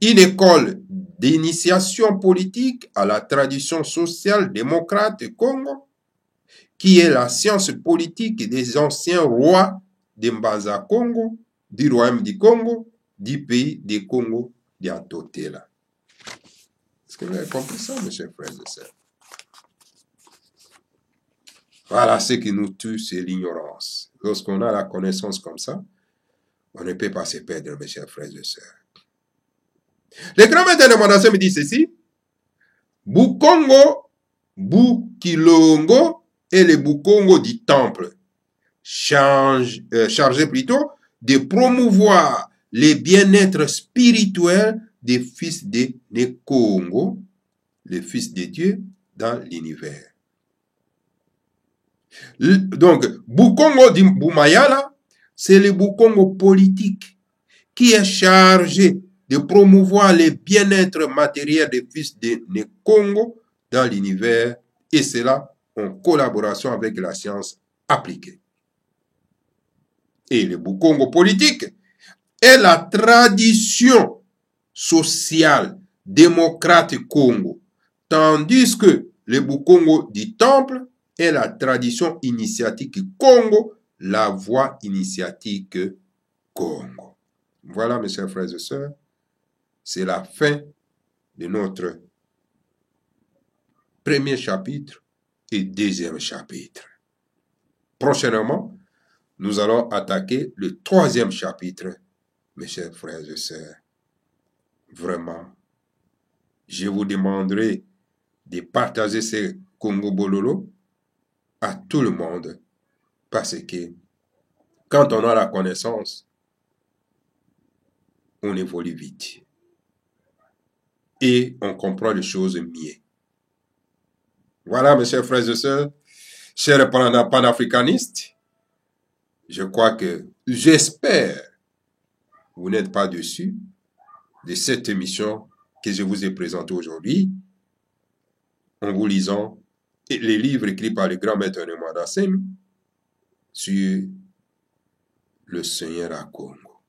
[SPEAKER 2] une école d'initiation politique à la tradition sociale démocrate du Congo, qui est la science politique des anciens rois de Mbaza Congo, du royaume du Congo, du pays des Congo d'Antotela. Est-ce que vous avez compris ça, mes chers frères et sœurs? Voilà ce qui nous tue, c'est l'ignorance. Lorsqu'on a la connaissance comme ça, on ne peut pas se perdre, mes chers frères et sœurs. Le grand maître de Mandassé me dit ceci. Bukongo, Bukilongo et le Bukongo du temple, chargé plutôt de promouvoir le bien-être spirituel des fils de Nekongo, les fils de Dieu dans l'univers. Donc, Bukongo du Boumayala, c'est le Bukongo politique qui est chargé de promouvoir le bien-être matériel des fils de Nekongo dans l'univers, et cela en collaboration avec la science appliquée. Et le Bukongo politique est la tradition sociale démocrate Congo, tandis que le Bukongo du temple est la tradition initiatique Congo, la voie initiatique Congo. Voilà, mes chers frères et sœurs, c'est la fin de notre premier chapitre et deuxième chapitre. Prochainement, nous allons attaquer le troisième chapitre, mes chers frères et sœurs. Vraiment, je vous demanderai de partager ce Congo Bololo à tout le monde, parce que quand on a la connaissance, on évolue vite et on comprend les choses mieux. Voilà, mes chers frères et sœurs, chers panafricanistes, je crois que, j'espère, vous n'êtes pas déçus de cette émission que je vous ai présentée aujourd'hui, en vous lisant les livres écrits par le grand maître de Mandassé sur le Seigneur à Congo.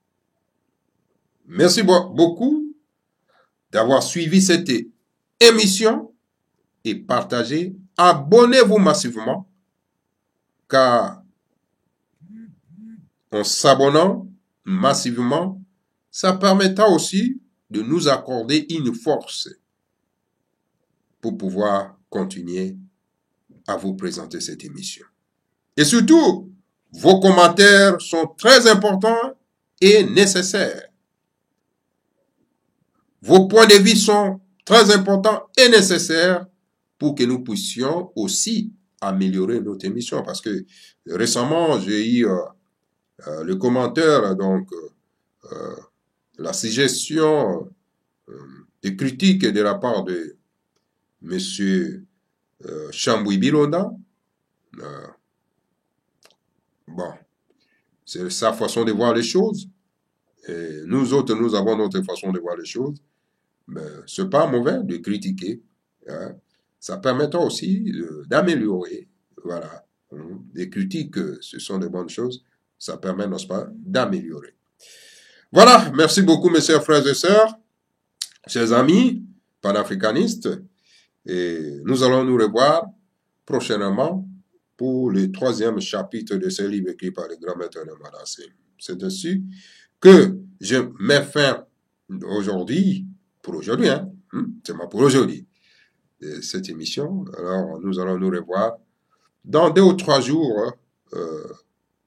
[SPEAKER 2] Merci beaucoup d'avoir suivi cette émission et partagé. Abonnez-vous massivement, car en s'abonnant massivement, ça permettra aussi de nous accorder une force pour pouvoir continuer à vous présenter cette émission. Et surtout, vos commentaires sont très importants et nécessaires. Vos points de vue sont très importants et nécessaires pour que nous puissions aussi améliorer notre émission. Parce que récemment, j'ai eu le commentaire, donc la suggestion de critique de la part de M. Chamboui Bilonda. Bon, c'est sa façon de voir les choses. Et nous autres, nous avons notre façon de voir les choses. Mais ce n'est pas mauvais de critiquer. Hein. Ça permettra aussi d'améliorer. Voilà. Les critiques, ce sont de bonnes choses. Ça permet, n'est-ce pas, d'améliorer. Voilà. Merci beaucoup, mes chers frères et sœurs, chers amis panafricanistes. Et nous allons nous revoir prochainement pour le troisième chapitre de ce livre écrit par le grand maître de Mandassé. C'est dessus que je mets fin aujourd'hui, pour aujourd'hui, hein, c'est pour aujourd'hui, cette émission. Alors, nous allons nous revoir dans 2 ou 3 jours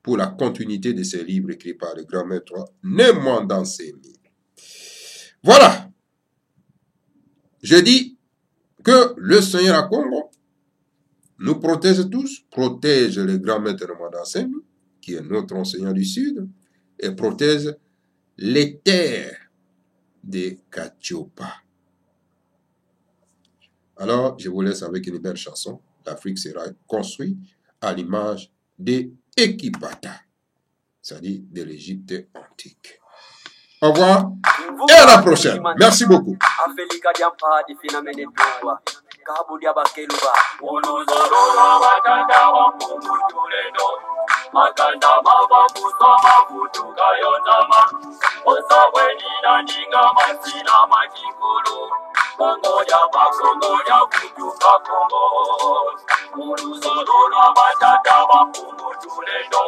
[SPEAKER 2] pour la continuité de ces livres écrits par le grand maître Mandassé. Voilà. Je dis Que le Seigneur à Congo nous protège tous, protège le grand maître Madassem, qui est notre enseignant du Sud, et protège les terres de Katiopa. Alors, je vous laisse avec une belle chanson. L'Afrique sera construite à l'image des Ekipata, c'est-à-dire de l'Égypte antique. Au revoir et à la prochaine. Merci beaucoup.
[SPEAKER 1] Makanda mava kusama kutuka yotama Osa weni na ninga masina makikulu Kongo ya kutuka Kongo Muluzolo na matata wapungu tulendo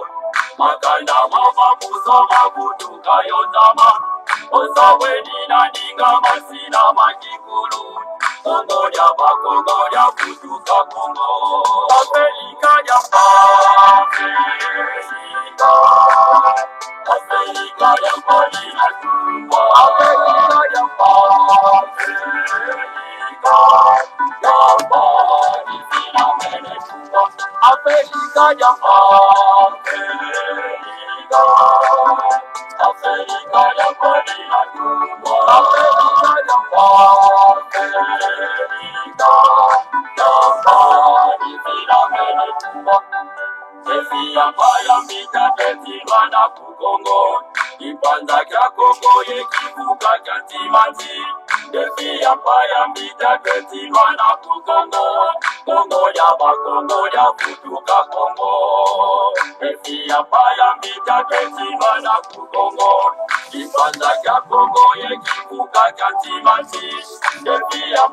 [SPEAKER 1] Makanda mava kusama kutuka yotama Osa weni na ninga masina makikulu Kongo ya kutuka Kongo Afrika ya Afrika ya Polina Tumba Afrika ya Polina Mene Tumba Afrika ya Afrika ya Polina Tumba Afrika ya Polina Mene Tumba Esi ya mita teti wana kukongo Ipanza kya Kongo ye kivuka kya timanti Esi ya mita teti wana kukongo Kongo ya kutuka Kongo Esi ya mita teti wana kukongo Ipanza kya Kongo ye kivuka kya timanti Esi ya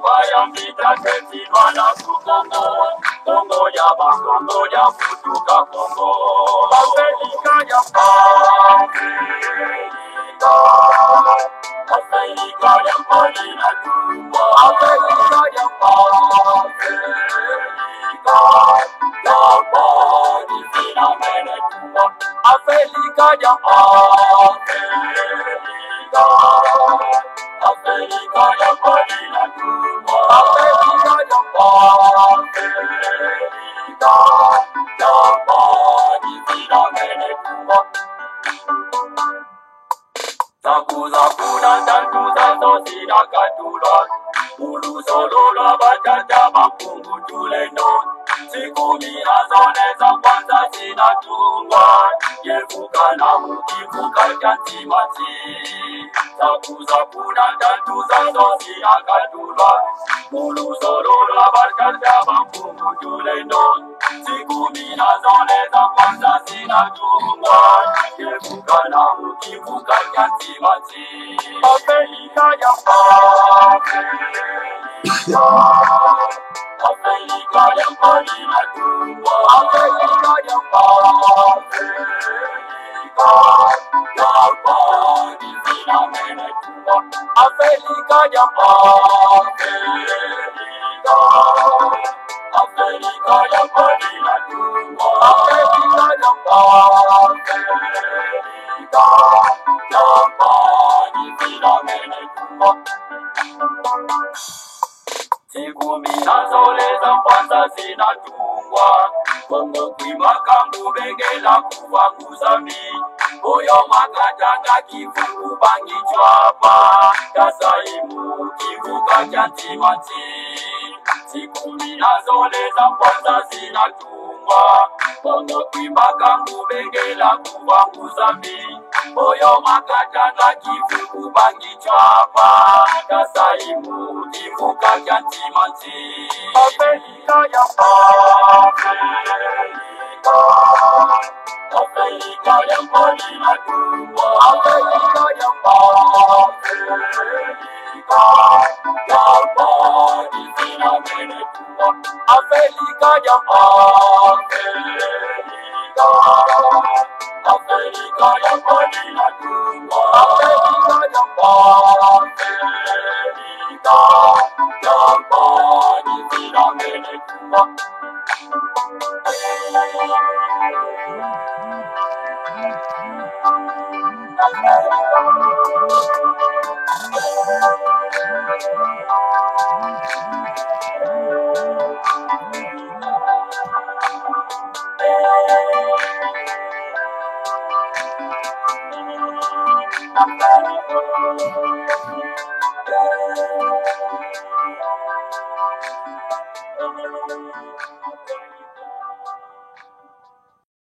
[SPEAKER 1] mita teti wana kukongo Kongo ya kutuka Kongo Afrika ya Afrika ya Polina Tumba Afrika ya Polina Mene Tumba Afrika ya Afrika ya Polina Tumba Afrika ya Polina Mene Tumba Takuza kuna tantuza zosina katulwa Ulusolola batata mapungu tulendo Siku mira zone za kwanza zinatungwa Yevuka na mukivuka jantimati Takuza kuna tantuza zosina katulwa Ulusolola batata mapungu tulendo Siku mira zone za kwanza zinatungwa Yevuka na mukivuka jantimati Afrika ya Afrika ya Polina Tumba Afrika ya Polina Mene Tumba Afrika ya Afrika ya Polina Tumba Afrika ya Polina Mene Tumba Siku mina zole za kwanza zinatungwa Kongo kwimakangu bengela kuvanguza mi Oyo makatanga kivuku bangi chwapa Kasaimu kivuka jantimati Siku mina zole za kwanza zinatungwa Kongo kwimakangu bengela kuvanguza mi Oyo makatanga kivuku bangi chwapa Kasaimu kivuka jantimati Afrika ya Afrika ya Polina Tumba Afrika ya Polina Mene Tumba Afrika ya Afrika ya Polina Tumba Afrika ya Polina Mene Tumba